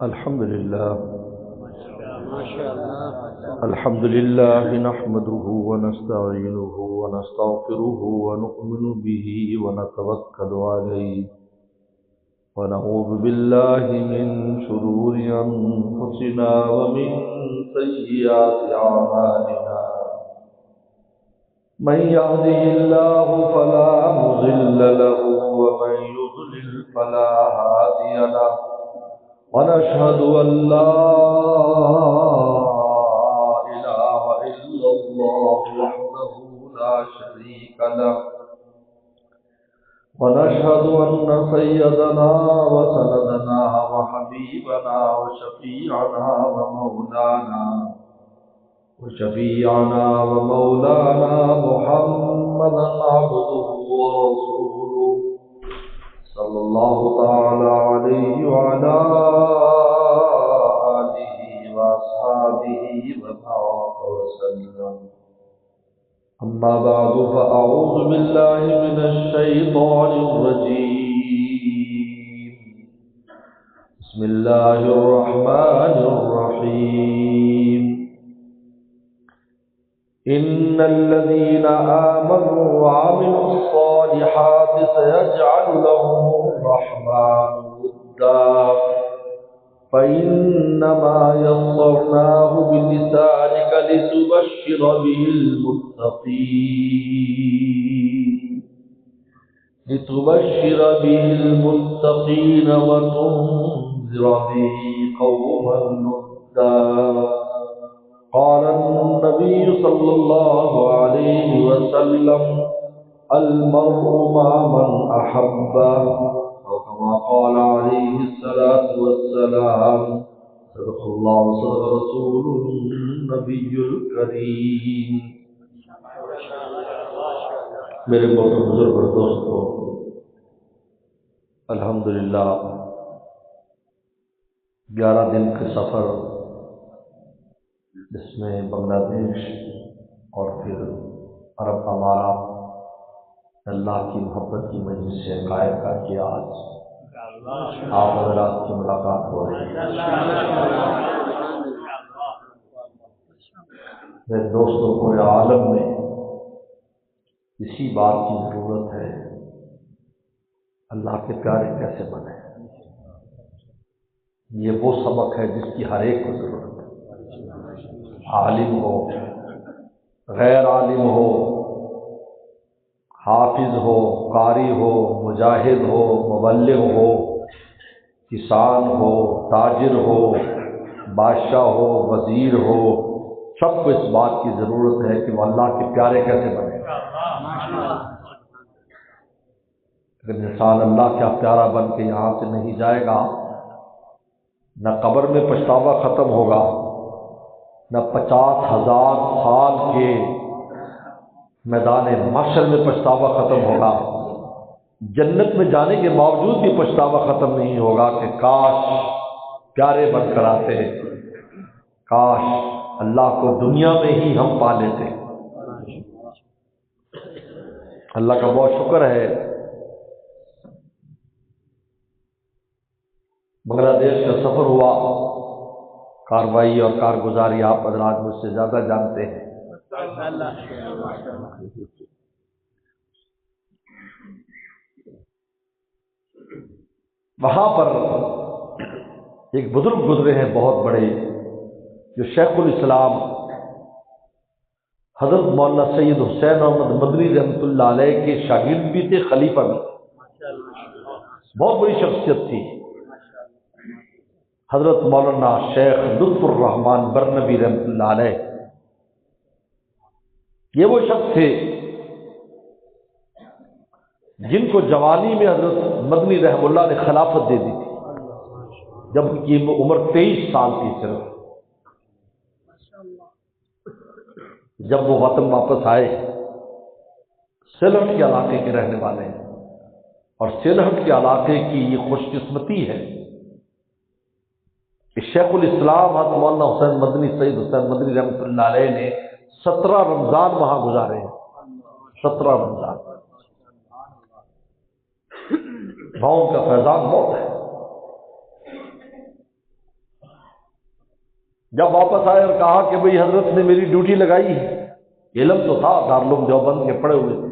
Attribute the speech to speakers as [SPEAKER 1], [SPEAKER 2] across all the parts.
[SPEAKER 1] الحمد لله نحمده ونستعينه ونستغفره ونؤمن به ونتوكل عليه ونعوذ بالله من شرور أنفسنا ومن سيئات أعمالنا من يهده الله فلا مضل له ومن يضلل فلا هادي له ونشهد أن لا إله إلا الله وحده لا شريك له ونشهد أن سيدنا وسندنا وحبيبنا وشفيعنا ومولانا محمدا عبده ورسوله صلى الله تعالى عليه وعلى آله وأصحابه وبارك وسلم. أما بعد فأعوذ بالله من الشيطان الرجيم. بسم الله الرحمن الرحيم. إن الذين آمنوا وعملوا الصالحات سيجعل لهم الرحمن ودا فإنما يسرناه بلسانك لتبشر به المتقين وتنذر به قوما لدا. قال النبي صلى الله عليه وسلم المرء مع من أحب أو كما قال عليه الصلاة والسلام. صدق الله وصدق رسوله النبي الكريم. میرے محترم بزرگ اور دوستو، الحمدللہ 11 دن کا سفر جس میں بنگلہ دیش اور پھر عرب امارات اللہ کی محبت کی مجلس سے قائم کر کے آج آپ حضرات کی ملاقات ہو رہی ہے. میرے دوستوں، پورے عالم میں اسی بات کی ضرورت ہے اللہ کے پیارے کیسے بنے. یہ وہ سبق ہے جس کی ہر ایک کو ضرورت ہے، عالم ہو، غیر عالم ہو، حافظ ہو، قاری ہو، مجاہد ہو، مبلغ ہو، کسان ہو، تاجر ہو، بادشاہ ہو، وزیر ہو، سب کو اس بات کی ضرورت ہے کہ وہ اللہ کے پیارے کیسے بنے. اگر انسان اللہ کا پیارا بن کے یہاں سے نہیں جائے گا، نہ قبر میں پچھتاوا ختم ہوگا، نہ 50,000 سال کے میدان محشر میں پچھتاوا ختم ہوگا، جنت میں جانے کے باوجود بھی پچھتاوا ختم نہیں ہوگا کہ کاش پیارے بن کر آتے، کاش اللہ کو دنیا میں ہی ہم پا لیتے. اللہ کا بہت شکر ہے، بنگلہ دیش کا سفر ہوا، کاروائی اور کارگزاری آپ حضرات مجھ سے زیادہ جانتے ہیں. وہاں پر ایک بزرگ گزرے ہیں بہت بڑے، جو شیخ الاسلام حضرت مولانا سید حسین احمد مدنی رحمۃ اللہ علیہ کے شاگرد بھی تھے، خلیفہ بھی تھے. بہت بڑی شخصیت تھی حضرت مولانا شیخ لطف الرحمان برنبی رحمۃ اللہ علیہ. یہ وہ شخص تھے جن کو جوانی میں حضرت مدنی رحمہ اللہ نے خلافت دے دی تھی، جب ان کی عمر 23 سال تھی صرف. جب وہ وطن واپس آئے، سلہٹ کے علاقے کے رہنے والے ہیں، اور سلہٹ کے علاقے کی یہ خوش قسمتی ہے کہ شیخ الاسلام حضرت مولانا حسین مدنی سید حسین مدنی رحمۃ اللہ علیہ نے 17 رمضان وہاں گزارے ہیں. 17 رمضان کا فیضان بہت ہے. جب واپس آئے اور کہا کہ بھئی حضرت نے میری ڈیوٹی لگائی ہے، علم تو تھا، دارالعلوم دیوبند کے پڑھے ہوئے تھے،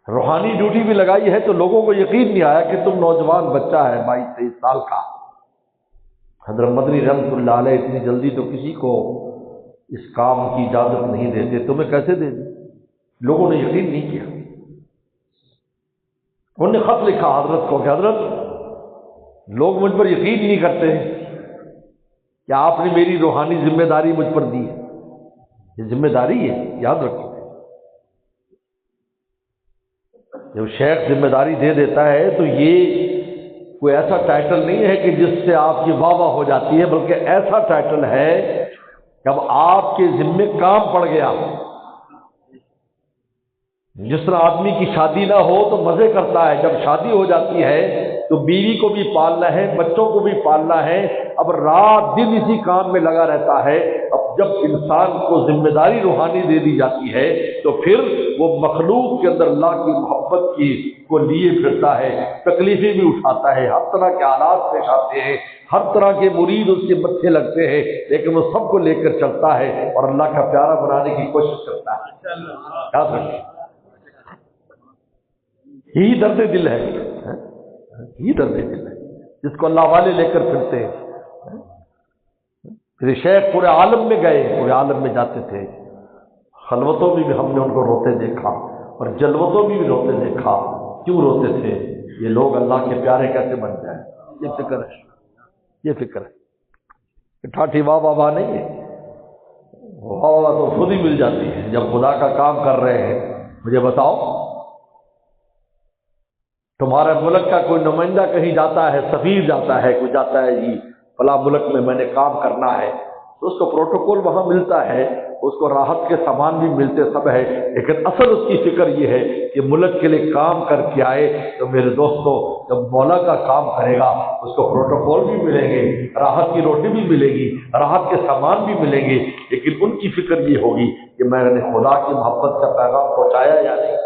[SPEAKER 1] روحانی ڈیوٹی بھی لگائی ہے، تو لوگوں کو یقین نہیں آیا کہ تم نوجوان بچہ ہے 22-23 سال کا۔ حضرت مدنی رحمۃ اللہ علیہ اتنی جلدی تو کسی کو اس کام کی اجازت نہیں دیتے، تمہیں کیسے دے دی؟ لوگوں نے یقین نہیں کیا۔ انہوں نے خط لکھا حضرت کو کہ حضرت لوگ مجھ پر یقین نہیں کرتے کہ آپ نے میری روحانی ذمہ داری مجھ پر دی ہے، یہ ذمہ داری ہے، یاد رکھو۔ جب شیخ ذمہ داری دے دیتا ہے تو یہ کوئی ایسا ٹائٹل نہیں ہے کہ جس سے آپ کی واہ واہ ہو جاتی ہے، بلکہ ایسا ٹائٹل ہے کہ اب آپ کے ذمے کام پڑ گیا۔ جس طرح آدمی کی شادی نہ ہو تو مزے کرتا ہے، جب شادی ہو جاتی ہے تو بیوی کو بھی پالنا ہے، بچوں کو بھی پالنا ہے، اب رات دن اسی کام میں لگا رہتا ہے۔ اب جب انسان کو ذمہ داری روحانی دے دی جاتی ہے تو پھر وہ مخلوق کے اندر اللہ کی محبت کی کو لیے پھرتا ہے، تکلیفیں بھی اٹھاتا ہے، ہر طرح کے حالات پیش آتے ہیں، ہر طرح کے مرید اس کے متھے لگتے ہیں، لیکن وہ سب کو لے کر چلتا ہے اور اللہ کا پیارا بنانے کی کوشش کرتا ہے۔ یاد رکھیں، یہی درد دل ہے، یہی درد دل ہے جس کو اللہ والے لے کر پھرتے ہیں۔ پھر شیخ پورے عالم میں گئے، پورے عالم میں جاتے تھے، خلوتوں میں بھی ہم نے ان کو روتے دیکھا اور جلوتوں میں بھی روتے دیکھا۔ کیوں روتے تھے؟ یہ لوگ اللہ کے پیارے کیسے بن جائیں، یہ فکر ہے، یہ فکر ہے۔ ٹھاٹھی واہ واہ واہ نہیں ہے، واہ واہ تو خود ہی مل جاتی ہے جب خدا کا کام کر رہے ہیں۔ مجھے بتاؤ، تمہارے ملک کا کوئی نمائندہ کہیں جاتا ہے، سفیر جاتا ہے، کوئی جاتا ہے جی فلاں ملک میں میں نے کام کرنا ہے، تو اس کو پروٹوکول وہاں ملتا ہے، اس کو راحت کے سامان بھی ملتے سب ہے، لیکن اصل اس کی فکر یہ ہے کہ ملک کے لیے کام کر کے آئے۔ تو میرے دوستو، جب مولا کا کام کرے گا اس کو پروٹوکول بھی ملیں گے، راحت کی روٹی بھی ملے گی، راحت کے سامان بھی ملیں گے، لیکن ان کی فکر یہ ہوگی کہ میں نے خدا کی محبت کا پیغام پہنچایا یا نہیں۔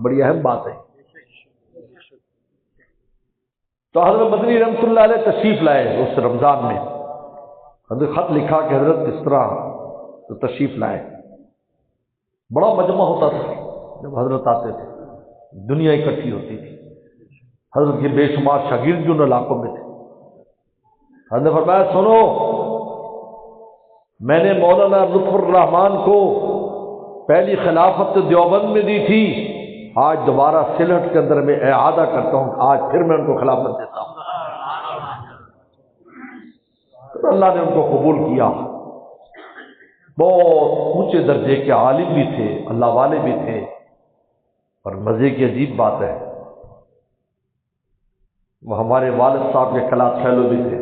[SPEAKER 1] بڑی اہم بات ہے۔ تو حضرت مدنی رحمۃ اللہ علیہ تشریف لائے اس رمضان میں، حضرت خط لکھا کہ حضرت کس طرح تو تشریف لائے۔ بڑا مجمع ہوتا تھا جب حضرت آتے تھے، دنیا اکٹھی ہوتی تھی، حضرت کے بے شمار شاگرد بھی ان علاقوں میں تھے۔ حضرت نے فرمایا سنو، میں نے مولانا لطف الرحمان کو پہلی خلافت دیوبند میں دی تھی، آج دوبارہ سلہٹ کے اندر میں اعادہ کرتا ہوں، آج پھر میں ان کو خلافت دیتا ہوں۔ تو اللہ نے ان کو قبول کیا۔ بہت اونچے درجے کے عالم بھی تھے، اللہ والے بھی تھے، اور مزے کی عجیب بات ہے وہ ہمارے والد صاحب کے کلاس فیلو بھی تھے۔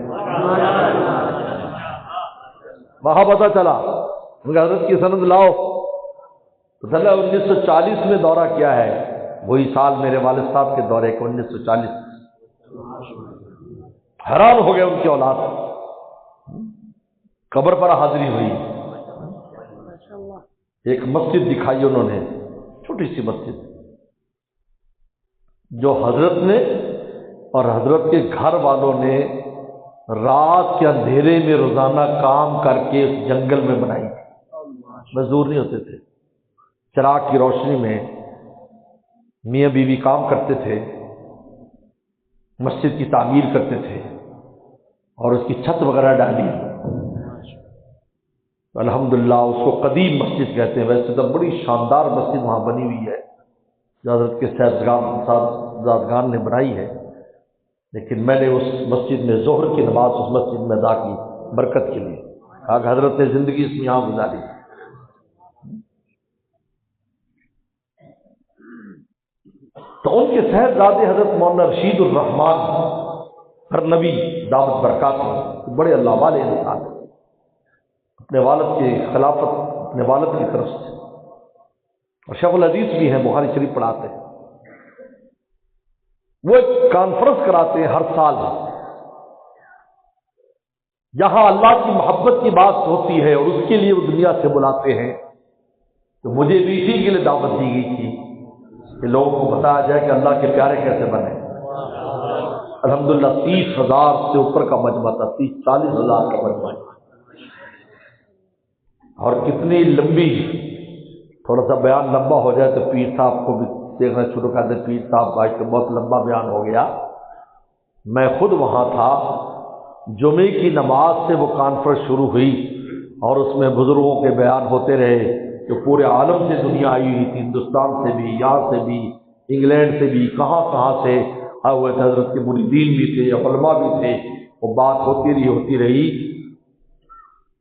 [SPEAKER 1] وہاں پتہ چلا ان کا حضرت کی سند لاؤ تو چلا 1940 میں دورہ کیا ہے، وہی سال میرے والد صاحب کے دورے کے 1940۔ حیران ہو گئے ان کی اولاد، قبر پر حاضری ہوئی، ایک مسجد دکھائی انہوں نے، چھوٹی سی مسجد جو حضرت نے اور حضرت کے گھر والوں نے رات کے اندھیرے میں روزانہ کام کر کے اس جنگل میں بنائی۔ مزدور نہیں ہوتے تھے، چراغ کی روشنی میں میاں بیوی کام کرتے تھے، مسجد کی تعمیر کرتے تھے اور اس کی چھت وغیرہ ڈالی۔ الحمدللہ اس کو قدیم مسجد کہتے ہیں، ویسے تو بڑی شاندار مسجد وہاں بنی ہوئی ہے جو حضرت کے صاحبزادگان نے بنائی ہے، لیکن میں نے اس مسجد میں ظہر کی نماز اس مسجد میں ادا کی برکت کے لیے، آج حضرت نے زندگی اس میں یہاں گزاری۔ تو ان کے صاحبزادے حضرت مولانا رشید الرحمان ہرنوی دعوت برکات بڑے اللہ والے انسان ہیں، اپنے والد کی خلافت اپنے والد کی طرف سے، اور شیخ الحدیث بھی ہیں، بخاری شریف پڑھاتے ہیں۔ وہ ایک کانفرنس کراتے ہیں ہر سال، جہاں اللہ کی محبت کی بات ہوتی ہے اور اس کے لیے وہ دنیا سے بلاتے ہیں۔ تو مجھے بھی اسی کے لیے دعوت دی گئی تھی کہ لوگوں کو بتایا جائے کہ اللہ کے پیارے کیسے بنے، الحمدللہ 30,000 سے اوپر کا مجمع تھا، 30-40,000 کا مجمع، اور کتنی لمبی، تھوڑا سا بیان لمبا ہو جائے تو پیر صاحب کو بھی دیکھنا شروع کر دیں، پیر صاحب آج تو بہت لمبا بیان ہو گیا۔ میں خود وہاں تھا، جمعے کی نماز سے وہ کانفرنس شروع ہوئی اور اس میں بزرگوں کے بیان ہوتے رہے، جو پورے عالم سے دنیا آئی ہوئی تھی، ہندوستان سے بھی، یہاں سے بھی، انگلینڈ سے بھی، کہاں کہاں سے آئے ہوئے تھے، حضرت کے مریدین بھی تھے، علماء بھی تھے، وہ بات ہوتی رہی۔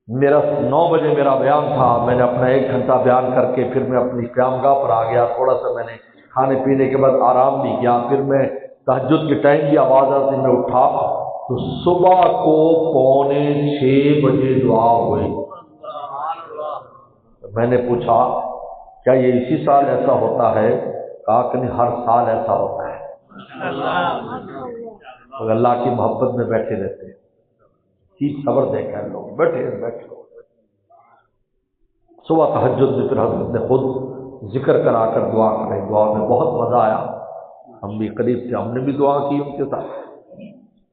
[SPEAKER 1] میرا 9 بجے میرا بیان تھا، میں نے اپنا 1 گھنٹہ بیان کر کے پھر میں اپنی قیام گاہ پر آ گیا، تھوڑا سا میں نے کھانے پینے کے بعد آرام بھی کیا، پھر میں تہجد کے ٹائم کی آواز آتی میں اٹھا تو صبح کو 5:45 بجے دعا ہوئی۔ میں نے پوچھا کیا یہ اسی سال ایسا ہوتا ہے؟ کہا کہ نہیں، ہر سال ایسا ہوتا ہے، اور اللہ کی محبت میں بیٹھے رہتے ہیں، صبر دیکھا ہے لوگ بیٹھے صبح تہجد میں پھر حضرت نے خود ذکر کرا کر دعا کریں، دعا میں بہت مزہ آیا، ہم بھی قریب تھے، ہم نے بھی دعا کی ان کے ساتھ،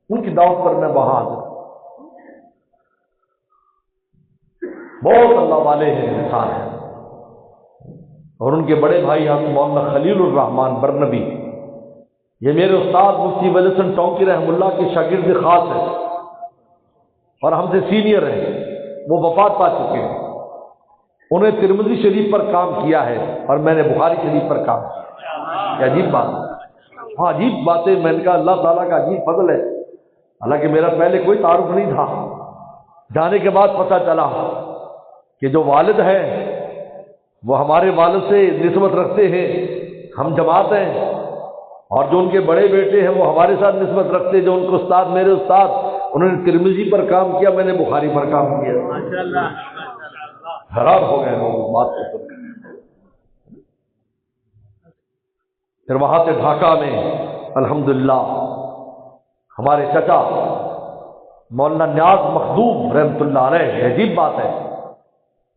[SPEAKER 1] ان کی دعوت پر میں وہاں حاضر۔ بہت اللہ والے ہیں، انسان ہیں، اور ان کے بڑے بھائی حضرت مولانا خلیل الرحمان برنبی، یہ میرے استاد مفتی ولی حسن ٹونکی رحمہ اللہ کے شاگرد خاص ہیں اور ہم سے سینئر ہیں، وہ وفات پا چکے ہیں۔ انہیں ترمذی شریف پر کام کیا ہے اور میں نے بخاری شریف پر کام کیا۔ یہ عجیب بات ہے، ہاں عجیب بات ہے، میں نے کہا اللہ تعالیٰ کا عجیب فضل ہے، حالانکہ میرا پہلے کوئی تعارف نہیں تھا، جانے کے بعد پتہ چلا کہ جو والد ہیں وہ ہمارے والد سے نسبت رکھتے ہیں، ہم جماعت ہیں، اور جو ان کے بڑے بیٹے ہیں وہ ہمارے ساتھ نسبت رکھتے ہیں، جو ان کو استاد میرے استاد، انہوں نے ترمذی پر کام کیا، میں نے بخاری پر کام کیا۔ حیران ہو گئے لوگ بات کو سن کر۔ پھر وہاں سے ڈھاکہ میں الحمدللہ ہمارے چچا مولانا نیاز مخدوم رحمۃ اللہ علیہ، عجیب بات ہے،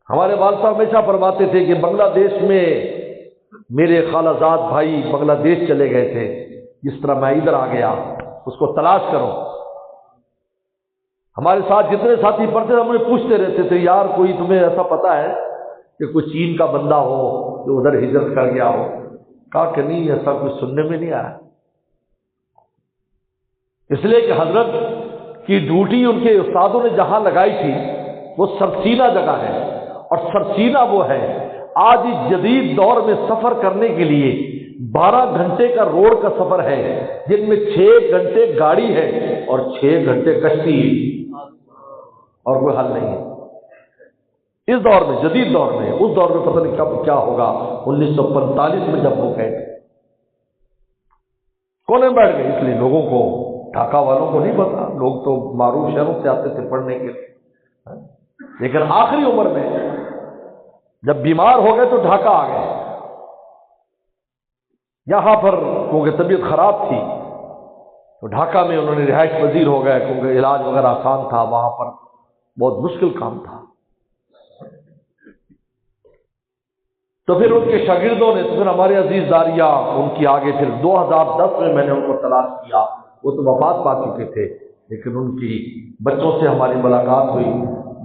[SPEAKER 1] ہمارے والد صاحب ہمیشہ فرماتے تھے کہ بنگلہ دیش میں میرے خالہ زاد بھائی بنگلہ دیش چلے گئے تھے، جس طرح میں ادھر آ گیا، اس کو تلاش کرو۔ ہمارے ساتھ جتنے ساتھی پڑھتے تھے ہمیں پوچھتے رہتے تھے، یار کوئی تمہیں ایسا پتہ ہے کہ کوئی چین کا بندہ ہو جو ادھر ہجرت کر گیا ہو؟ کہا کہ نہیں، ایسا کچھ سننے میں نہیں آیا، اس لیے کہ حضرت کی ڈیوٹی ان کے استادوں نے جہاں لگائی تھی وہ سرسینہ جگہ ہے، اور سرسینہ وہ ہے آج اس جدید دور میں سفر کرنے کے لیے 12 گھنٹے کا روڈ کا سفر ہے، جن میں 6 گھنٹے گاڑی ہے اور 6 گھنٹے کشتی ہے، اور کوئی حل نہیں ہے اس دور میں، جدید دور میں۔ اس دور میں پتہ نہیں کب کیا ہوگا، 1945 میں جب وہ گئے کونے میں بیٹھ گئے، اس لیے لوگوں کو، ڈھاکہ والوں کو نہیں پتا، لوگ تو معروف شہروں سے آتے تھے پڑھنے کے لیے، لیکن آخری عمر میں جب بیمار ہو گئے تو ڈھاکہ آ گئے۔ یہاں پر کیونکہ طبیعت خراب تھی تو ڈھاکہ میں انہوں نے رہائش پذیر ہو گئے، کیونکہ علاج وغیرہ آسان تھا، وہاں پر بہت مشکل کام تھا۔ تو پھر ان کے شاگردوں نے، تو پھر ہمارے عزیز داریہ ان کی آگے، پھر 2010 میں میں نے ان کو تلاش کیا، وہ تو وفات پا چکے تھے، لیکن ان کی بچوں سے ہماری ملاقات ہوئی،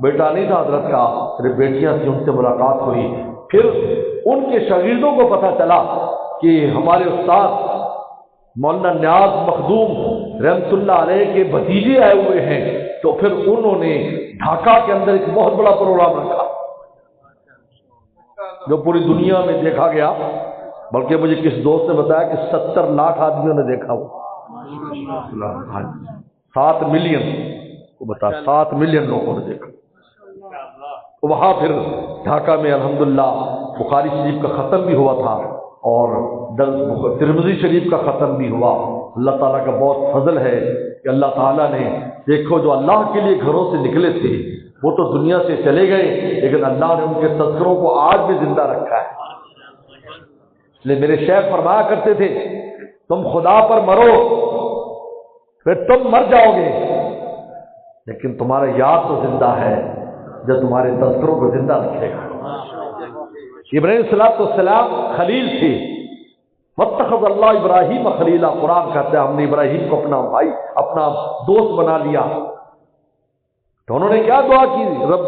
[SPEAKER 1] بیٹا نہیں تھا حضرت کا، صرف بیٹیاں تھیں، ان سے ملاقات ہوئی۔ پھر ان کے شاگردوں کو پتہ چلا کہ ہمارے استاد مولانا نیاز مخدوم رحمۃ اللہ علیہ کے بھتیجے آئے ہوئے ہیں، تو پھر انہوں نے ڈھاکہ کے اندر ایک بہت بڑا پروگرام رکھا جو پوری دنیا میں دیکھا گیا، بلکہ مجھے کس دوست نے بتایا کہ 70 لاکھ آدمیوں نے دیکھا، وہ 7 ملین کو بتا، 7 ملین لوگوں نے دیکھا۔ وہاں پھر ڈھاکہ میں الحمدللہ بخاری شریف کا ختم بھی ہوا تھا اور ترمذی شریف کا ختم بھی ہوا۔ اللہ تعالیٰ کا بہت فضل ہے کہ اللہ تعالیٰ نے، دیکھو جو اللہ کے لیے گھروں سے نکلے تھے وہ تو دنیا سے چلے گئے، لیکن اللہ نے ان کے تذکروں کو آج بھی زندہ رکھا ہے۔ اس لیے میرے شیخ فرمایا کرتے تھے، تم خدا پر مرو پھر تم مر جاؤ گے، لیکن تمہارا یاد تو زندہ ہے جو تمہارے تذکروں کو زندہ رکھے گا۔ ابراہیم السلام خلیل تھے، واتخذ اللہ ابراہیم خلیلا، قرآن کہتا ہے ہم نے ابراہیم کو اپنا بھائی، اپنا دوست بنا لیا۔ تو انہوں نے کیا دعا کی؟ رب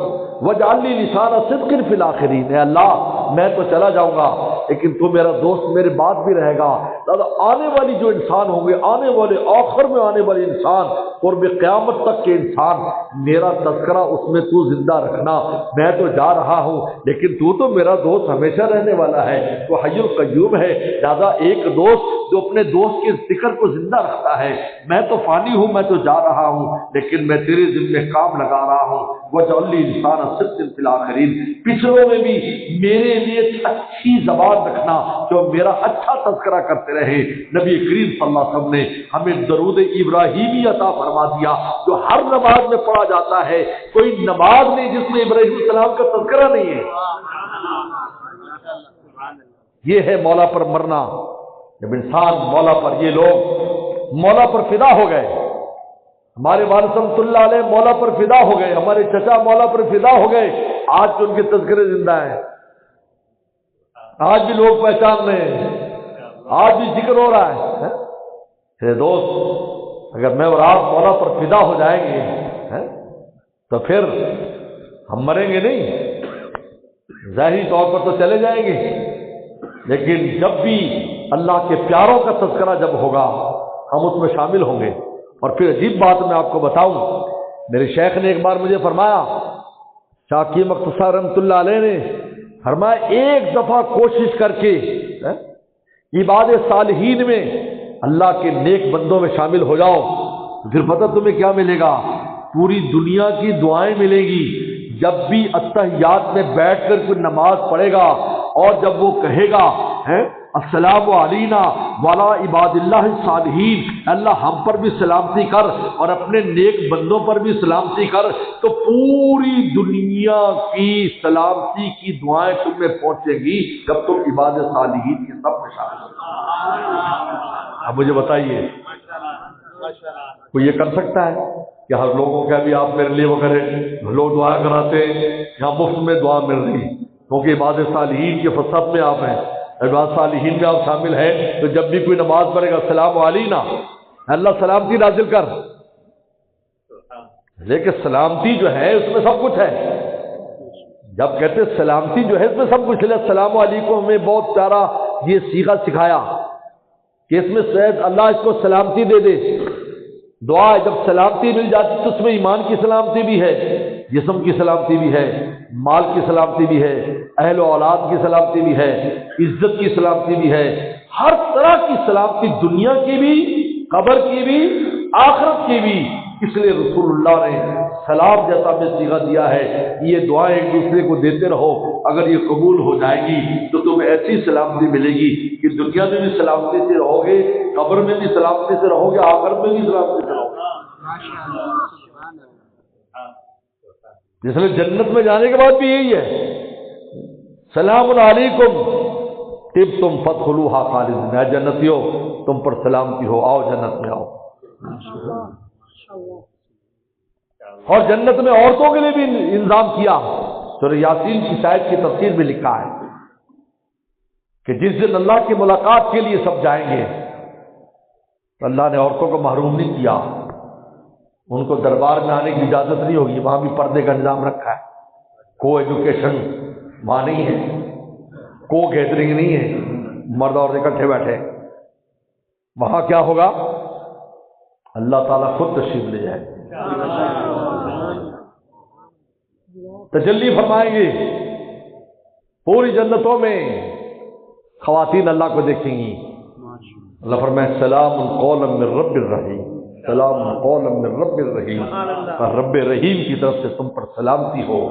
[SPEAKER 1] وجعل لی لسان صدق فی الاخرین، اے اللہ میں تو چلا جاؤں گا لیکن تو میرا دوست میرے بعد بھی رہے گا، لہذا آنے والی جو انسان ہوں گے، آنے والے آخر میں آنے والے انسان اور بے قیامت تک کے انسان، میرا تذکرہ اس میں تو زندہ رکھنا۔ میں تو جا رہا ہوں لیکن تو میرا دوست ہمیشہ رہنے والا ہے، تو حی القیوم ہے، لہذا ایک دوست جو اپنے دوست کے ذکر کو زندہ رکھتا ہے۔ میں تو فانی ہوں، میں تو جا رہا ہوں لیکن میں تیرے ذمہ کام لگا رہا ہوں۔ وجعل لی لسان صدق فی الاخرین، پچھلوں میں بھی میرے لیے اچھی زبان رکھنا، جو میرا اچھا تذکرہ کرتے رہے۔ نبی کریم صلی اللہ علیہ وسلم نے ہمیں درود ابراہیمی عطا فرما دیا، جو ہر نماز میں پڑھا جاتا ہے۔ کوئی نماز نہیں جس میں ابراہیم السلام کا تذکرہ نہیں ہے۔ یہ ہے مولا پر مرنا۔ جب انسان مولا پر، یہ لوگ مولا پر فدا ہو گئے، ہمارے والد رحمۃ اللہ علیہ مولا پر فدا ہو گئے، ہمارے چچا مولا پر فدا ہو گئے، آج تو ان کے تذکرے زندہ ہیں، آج بھی لوگ پہچان رہے ہیں، آج بھی ذکر ہو رہا ہے۔ میرے دوست، اگر میں اور آپ مولا پر فدا ہو جائیں گے تو پھر ہم مریں گے نہیں، ظاہری طور پر تو چلے جائیں گے، لیکن جب بھی اللہ کے پیاروں کا تذکرہ جب ہوگا ہم اس میں شامل ہوں گے۔ اور پھر عجیب بات میں آپ کو بتاؤں، میرے شیخ نے ایک بار مجھے فرمایا، شاہ کی مختصر رحمۃ اللہ علیہ نے فرمایا، ایک دفعہ کوشش کر کے عباد صالحین میں، اللہ کے نیک بندوں میں شامل ہو جاؤ، پھر پتہ تمہیں کیا ملے گا؟ پوری دنیا کی دعائیں ملیں گی۔ جب بھی اتحیات میں بیٹھ کر کوئی نماز پڑھے گا اور جب وہ کہے گا السلام علینا وعلی عباد اللہ الصالحین، اللہ ہم پر بھی سلامتی کر اور اپنے نیک بندوں پر بھی سلامتی کر، تو پوری دنیا کی سلامتی کی دعائیں تمہیں پہنچے گی جب تم عباد صالحین کے سب میں شامل ہو۔ اب مجھے بتائیے، کوئی یہ کر سکتا ہے کہ ہر لوگوں کا بھی آپ میرے لیے وہ کریں؟ لوگ دعا کراتے ہیں، یہاں مفت میں دعا مل رہی، کیونکہ عباد صالحین کے فصد میں آپ ہیں، عباد صالحین میں آپ شامل ہیں، تو جب بھی کوئی نماز پڑھے گا السلام علینا، اللہ سلامتی نازل کر، لیکن سلامتی جو ہے اس میں سب کچھ ہے۔ جب کہتے سلامتی جو ہے اس میں سب کچھ ہے، السلام علیکم ہمیں بہت پیارا یہ صیغہ سکھایا کہ اس میں شاید اللہ اس کو سلامتی دے دے۔ دعا ہے، جب سلامتی مل جاتی تو اس میں ایمان کی سلامتی بھی ہے، جسم کی سلامتی بھی ہے، مال کی سلامتی بھی ہے، اہل و اولاد کی سلامتی بھی ہے، عزت کی سلامتی بھی ہے، ہر طرح کی سلامتی، دنیا کی بھی، قبر کی بھی، آخرت کی بھی۔ اس لیے رسول اللہ نے سلام جیسا میں صیغہ دیا ہے، یہ دعائیں ایک دوسرے کو دیتے رہو، اگر یہ قبول ہو جائے گی تو تمہیں ایسی سلامتی ملے گی کہ دنیا میں بھی سلامتی سے رہو گے، قبر میں بھی سلامتی سے رہو گے، آخرت میں بھی سلامتی سے رہو گے۔ جس میں جنت میں جانے کے بعد بھی یہی ہے، سلام علیکم طبتم فادخلوها خالدین، اے جنتیو تم پر سلامتی ہو، آؤ جنت میں آؤ۔ اور جنت میں عورتوں کے لیے بھی انتظام کیا، سورہ یاسین کی شاید کی تفسیر میں لکھا ہے کہ جس دن اللہ کی ملاقات کے لیے سب جائیں گے تو اللہ نے عورتوں کو محروم نہیں کیا، ان کو دربار میں آنے کی اجازت نہیں ہوگی، وہاں بھی پردے کا نظام رکھا ہے، کو ایجوکیشن وہاں نہیں ہے، کو گیدرنگ نہیں ہے، مرد اور اکٹھے بیٹھے۔ وہاں کیا ہوگا؟ اللہ تعالیٰ خود تشریف لے جائے، تجلی فرمائیں گے، پوری جنتوں میں خواتین اللہ کو دیکھیں گی۔ اللہ فرمائے سلام قولا من رب الرحیم، سلام قولا من رب الرحیم، اور رب رحیم کی طرف سے تم پر سلامتی ہو۔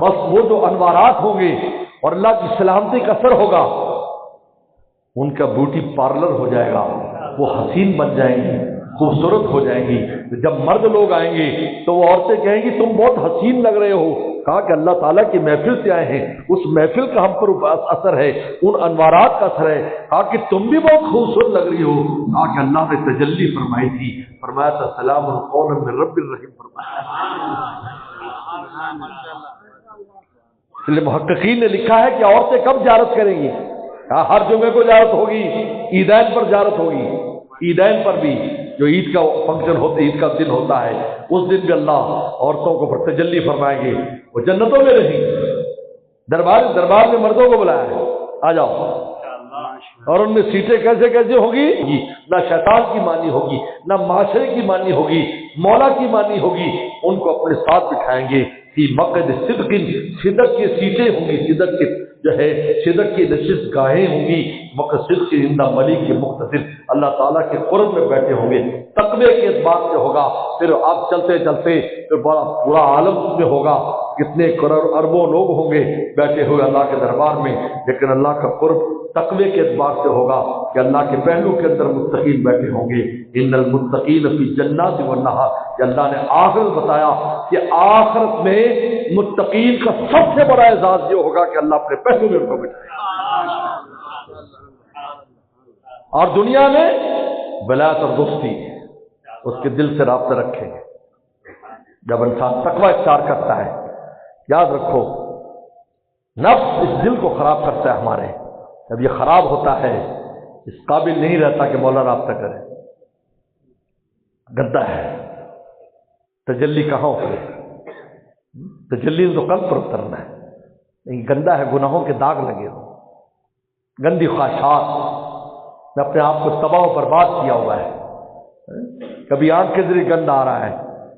[SPEAKER 1] بس وہ جو انوارات ہوں گے اور اللہ کی سلامتی کا اثر ہوگا، ان کا بیوٹی پارلر ہو جائے گا، وہ حسین بن جائیں گی، خوبصورت ہو جائیں گی۔ جب مرد لوگ آئیں گے تو وہ عورتیں کہیں گی تم بہت حسین لگ رہے ہو، کہا کہ اللہ تعالیٰ کی محفل سے آئے ہیں، اس محفل کا ہم پر اثر ہے، ان انوارات کا اثر ہے۔ کہا کہ تم بھی بہت خوبصورت لگ رہی ہو، کہا کہ اللہ نے تجلی فرمائی تھی، فرمایا تھا سلام قولا من رب الرحیم فرمایا۔ اس لیے محققین نے لکھا ہے کہ عورتیں کب زیارت کریں گی؟ ہر جمعے کو زیارت ہوگی، عیدین پر زیارت ہوگی، عیدین پر بھی جو عید کا فنکشن ہوتا ہے، عید کا دن ہوتا ہے، اس دن بھی اللہ عورتوں کو پر تجلی فرمائیں گے، وہ جنتوں میں نہیں، دربار میں مردوں کو بلایا ہے، آ جاؤ، اور ان میں سیٹیں کیسے کیسے ہوگی، نہ شیطان کی مانی ہوگی، نہ معاشرے کی مانی ہوگی، مولا کی مانی ہوگی، ان کو اپنے ساتھ بٹھائیں گے، فی مقعد صدق، صدق کی سیٹیں ہوں گی، صدق کی جو ہے صدق کی نشست گاہیں ہوں گی، مقصد صدق عند ملک کے مقتصر، اللہ تعالیٰ کے قرب میں بیٹھے ہوں گے، تقوی کے اعتبار سے ہوگا، پھر آپ چلتے چلتے پھر بڑا پورا عالم میں ہوگا، کتنے کروڑ اربوں لوگ ہوں گے بیٹھے ہوئے اللہ کے دربار میں، لیکن اللہ کا قرب تقوی کے اعتبار سے ہوگا کہ اللہ کے پہلو کے اندر متقین بیٹھے ہوں گے، ان المتقین فی جنات والنہر، کہ اللہ نے آخرت بتایا کہ آخرت میں متقین کا سب سے بڑا اعزاز یہ ہوگا کہ اللہ اپنے پہلو میں ان کو بٹھائے، اور دنیا میں ولایت اور دوستی اس کے دل سے رابطہ رکھیں گے۔ جب انسان تقوی اختیار کرتا ہے، یاد رکھو نفس اس دل کو خراب کرتا ہے ہمارے، جب یہ خراب ہوتا ہے اس قابل نہیں رہتا کہ مولا رابطہ کرے، گندا ہے، تجلی کہاں اترے، تجلی تو قلب پر اترنا ہے، لیکن گندا ہے، گناہوں کے داغ لگے ہو، گندی خواہشات نے اپنے آپ کو تباہ و برباد کیا ہوا ہے، کبھی آنکھ کے ذریعے گند آ رہا ہے،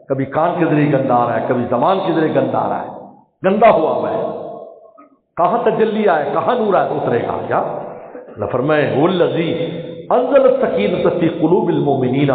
[SPEAKER 1] کبھی کان کے ذریعے گند آ رہا ہے، کبھی زبان کے ذریعے گند آ رہا ہے، گندا ہوا ہوا ہے، کہاں تجلی آئے، کہاں نور آئے تو اترے گا کیا؟ اللہ فرمائے والذی انزل السکینۃ فی قلوب المؤمنین،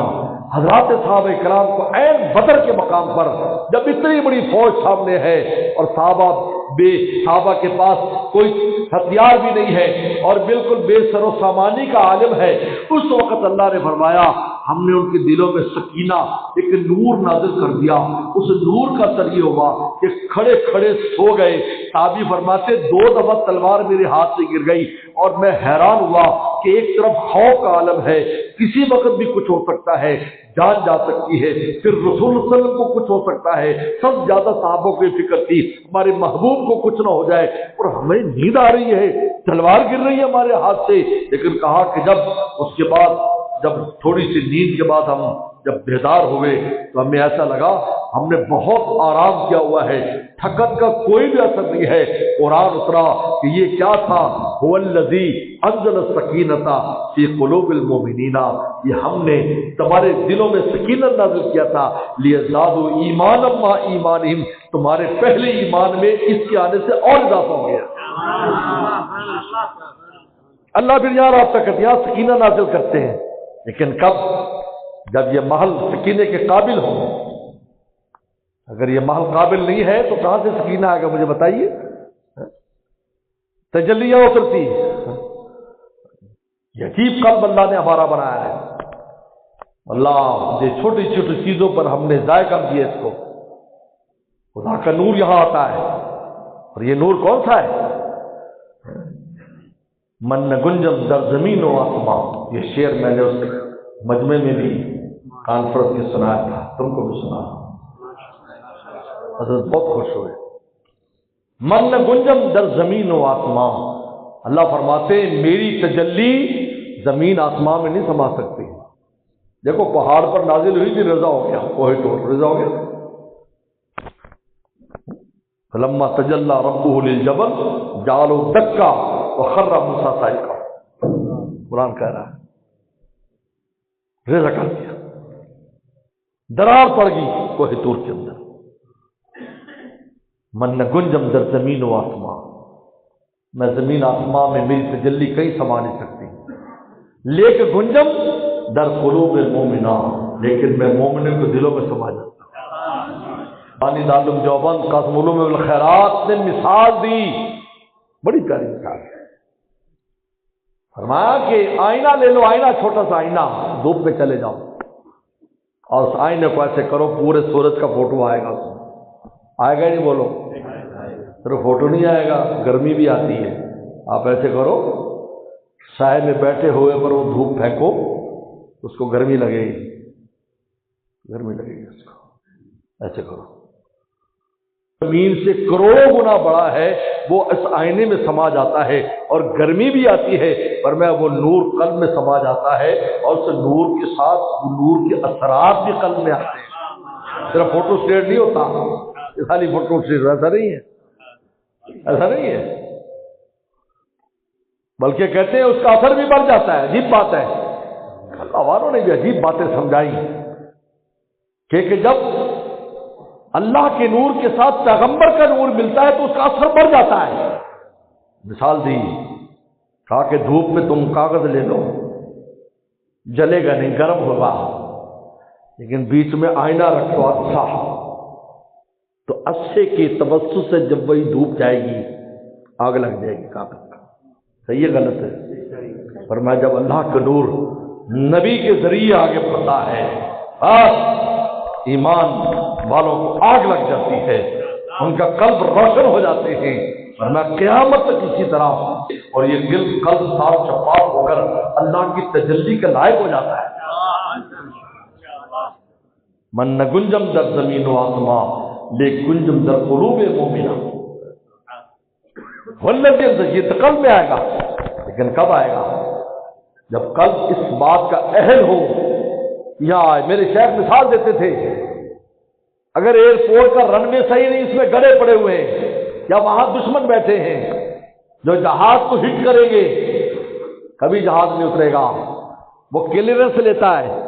[SPEAKER 1] حضرات صحابہ کرام کو عین بدر کے مقام پر جب اتنی بڑی فوج سامنے ہے اور صحابہ کے پاس کوئی ہتھیار بھی نہیں ہے اور بالکل بے سر و سامانی کا عالم ہے، اس وقت اللہ نے فرمایا ہم نے ان کے دلوں میں سکینہ ایک نور نازل کر دیا، اس نور کا اثر یہ ہوا کہ کھڑے کھڑے سو گئے، صحابی فرماتے 2 دفعہ تلوار میرے ہاتھ سے گر گئی اور میں حیران ہوا کہ ایک طرف خوف کا عالم ہے، کسی وقت بھی کچھ ہو سکتا ہے، جان جا سکتی ہے، پھر رسول صلی اللہ علیہ وسلم کو کچھ ہو سکتا ہے، سب زیادہ صحابوں کی فکر تھی ہمارے محبوب کو کچھ نہ ہو جائے، اور ہمیں نیند آ رہی ہے، تلوار گر رہی ہے ہمارے ہاتھ سے، لیکن کہا کہ جب اس کے بعد جب تھوڑی سی نیند کے بعد ہم جب بیدار ہوئے تو ہمیں ایسا لگا ہم نے بہت آرام کیا ہوا ہے، تھکن کا کوئی بھی اثر نہیں ہے، قرآن اترا کہ یہ کیا تھا، هو الذی انزل السکینۃ فی قلوب المؤمنین، یہ ہم نے تمہارے دلوں میں سکینت نازل کیا تھا، لیزدادوا ایمانا مع ایمانہم، تمہارے پہلے ایمان میں اس کے آنے سے اور اضافہ ہو گیا۔ اللہ پھر یہاں رابطہ کرتے ہیں، سکینہ نازل کرتے ہیں، لیکن کب؟ جب یہ محل سکینے کے قابل ہو، اگر یہ محل قابل نہیں ہے تو کہاں سے سکینہ آئے گا؟ مجھے بتائیے، تجلیاں اترتی، یہ عجیب قلب اللہ نے ہمارا بنایا ہے، اللہ یہ چھوٹی چھوٹی چیزوں پر ہم نے ضائع کر دیا اس کو، خدا کا نور یہاں آتا ہے، اور یہ نور کون سا ہے؟ من گنجم در زمین و آسمان، یہ شعر میں نے اس مجمع میں بھی کانفرنس میں سنایا تھا، تم کو بھی سنا، حضرت بہت خوش ہوئے۔ من گنجم در زمین و آسمان، اللہ فرماتے ہیں میری تجلی زمین آسمان میں نہیں سما سکتی، دیکھو پہاڑ پر نازل ہوئی تھی، رضا ہو گیا، کوہ طور رضا ہو گیا، فلما تجلی ربہ للجبل جعلہ دکا وخر موسیٰ صعقا، قرآن کہہ رہا ہے رضا کر دیا، درار پڑ گئی کوہ طور کے اندر۔ من گنجم در زمین و آسمان، میں زمین آسمان میں میری تجلی کہیں سما نہیں سکتی، لیکن گنجم در قلوب المؤمنین، لیکن میں مومنوں کے دلوں میں سما جاتا ہوں۔ بانی دارالعلوم دیوبند قاسم علوم الخیرات نے مثال دی، بڑی پیاری مثال ہے، فرمایا کہ آئینہ لے لو، آئینہ چھوٹا سا آئینہ، دھوپ میں چلے جاؤ اور اس آئینے کو ایسے کرو پورے سورج کا فوٹو آئے گا، اس میں آئے گا نہیں؟ بولو، صرف فوٹو نہیں آئے گا، گرمی بھی آتی ہے، آپ ایسے کرو سائے میں بیٹھے ہوئے پر وہ دھوپ پھینکو، اس کو گرمی لگے گی، گرمی لگے گی اس کو، ایسے کرو زمین سے کروڑوں گنا بڑا ہے، وہ اس آئینے میں سما جاتا ہے اور گرمی بھی آتی ہے، فرمایا وہ نور قلب میں سما جاتا ہے اور اس نور کے ساتھ وہ نور کے اثرات بھی قلب میں آتے ہیں۔ صرف فوٹو اسٹیٹ نہیں ہوتا، یہ خالی فوٹو اسٹیٹ ایسا نہیں ہے، ایسا نہیں ہے، بلکہ کہتے ہیں اس کا اثر بھی بڑھ جاتا ہے۔ عجیب بات ہے، اللہ والوں نے بھی عجیب باتیں سمجھائی کہ جب اللہ کے نور کے ساتھ پیغمبر کا نور ملتا ہے تو اس کا اثر بڑھ جاتا ہے۔ مثال دی، کہا کہ دھوپ میں تم کاغذ لے لو، جلے گا نہیں، گرم ہوگا، لیکن بیچ میں آئینہ رکھو اچھا، تو اچھے کی توسط سے جب وہی دھوپ جائے گی آگ لگ جائے گی کاغذ کا۔ صحیح ہے غلط ہے؟ فرمایا جب اللہ کا نور نبی کے ذریعے آگے بڑھتا ہے، ایمان والوں کو آگ لگ جاتی ہے، ان کا قلب روشن ہو جاتے ہیں، ورنہ قیامت تک اسی طرح، اور یہ قلب صاف شفاف ہو کر اللہ کی تجلی کا لائق ہو جاتا ہے۔ من نہ گنجم در زمین و آسمان لے گنجم در قلوب مومنہ، والذی، یہ تو قلب میں آئے گا، لیکن کب آئے گا؟ جب قلب اس بات کا اہل ہو۔ یا میرے شیخ مثال دیتے تھے، اگر ایئرپورٹ کا رن وے صحیح نہیں، اس میں گڑے پڑے ہوئے ہیں، یا وہاں دشمن بیٹھے ہیں جو جہاز کو ہٹ کریں گے، کبھی جہاز نہیں اترے گا، وہ کلیئرنس لیتا ہے،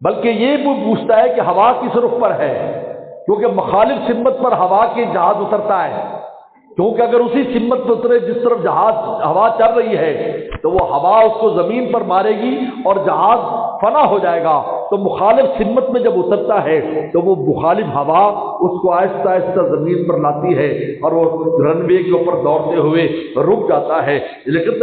[SPEAKER 1] بلکہ یہ بھی پوچھتا ہے کہ ہوا کس رخ پر ہے، کیونکہ مخالف سمت پر ہوا کے جہاز اترتا ہے، کیونکہ اگر اسی سمت پر اترے جس طرف جہاز ہوا چل رہی ہے تو وہ ہوا اس کو زمین پر مارے گی اور جہاز فنا ہو جائے گا، تو مخالف سمت میں جب اترتا ہے تو وہ مخالف ہوا اس کو آہستہ آہستہ زمین پر لاتی ہے اور وہ رن وے کے اوپر دوڑتے ہوئے رک جاتا ہے۔ لیکن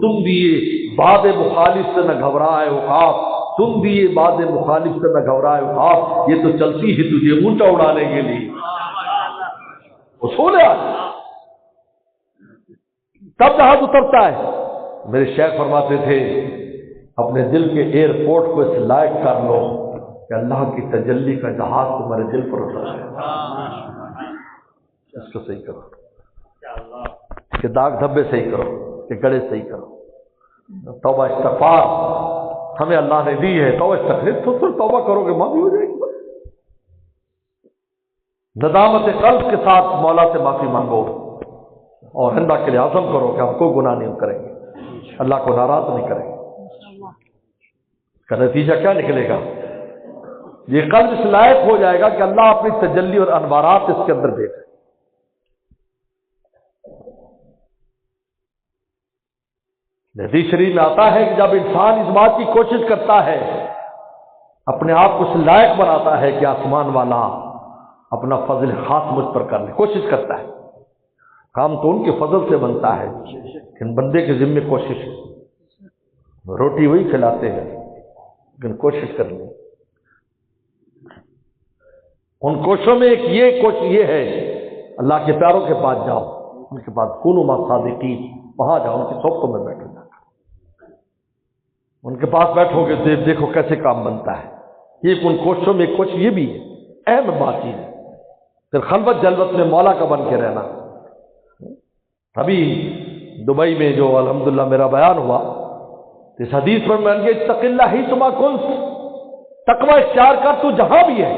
[SPEAKER 1] تم دیے باد مخالف سے نہ گھبرائے وقاف، تم دیے باد مخالف سے نہ گھبرائے وقاف، یہ تو چلتی ہی تجھے اونچا اڑانے کے لیے اصول ہے۔ تب جہاز اترتا ہے۔ میرے شیخ فرماتے تھے اپنے دل کے ایئرپورٹ کو اس لائق کر لو کہ اللہ کی تجلی کا جہاز تمہارے دل پر اتر جائے، اس کو صحیح کرو، کہ داغ دھبے صحیح کرو، کہ گڑے صحیح کرو۔ توبہ استغفار ہمیں اللہ نے دی ہے، توبہ استغفار تو پھر توبہ کرو گے معافی ہو جائے گی۔ ندامت قلب کے ساتھ مولا سے معافی مانگو اور آئندہ کے لیے عزم کرو کہ ہم کوئی گناہ نہیں کریں گے، اللہ کو ناراض نہیں کریں گے۔ کا نتیجہ کیا نکلے گا؟ یہ قلب اس لائق ہو جائے گا کہ اللہ اپنی تجلی اور انوارات اس کے اندر بھیجے۔ حدیث شریف میں آتا ہے کہ جب انسان اس بات کی کوشش کرتا ہے، اپنے آپ کو اس لائق بناتا ہے کہ آسمان والا اپنا فضل خاص مجھ پر کر لے، کوشش کرتا ہے، کام تو ان کے فضل سے بنتا ہے، لیکن بندے کے ذمے کوشش ہے، روٹی وہی کھلاتے ہیں لیکن کوشش کرنی۔ ان کوششوں میں ایک یہ کوشش یہ ہے، اللہ کے پیاروں کے پاس جاؤ، ان کے پاس کونوا مع الصادقین، وہاں جاؤ، ان کی صحبتوں میں بیٹھو، ان کے پاس بیٹھو گے تو دیکھو کیسے کام بنتا ہے۔ یہ ان کوششوں میں ایک کوشش یہ بھی ہے، اہم بات یہ ہے۔ پھر خلوت جلوت میں مولا کا بن کے رہنا۔ ابھی دبئی میں جو الحمدللہ میرا بیان ہوا، اس حدیث پر میں نے اتق اللہ ہی تما کنت، تقوی اختیار کر تو جہاں بھی ہے۔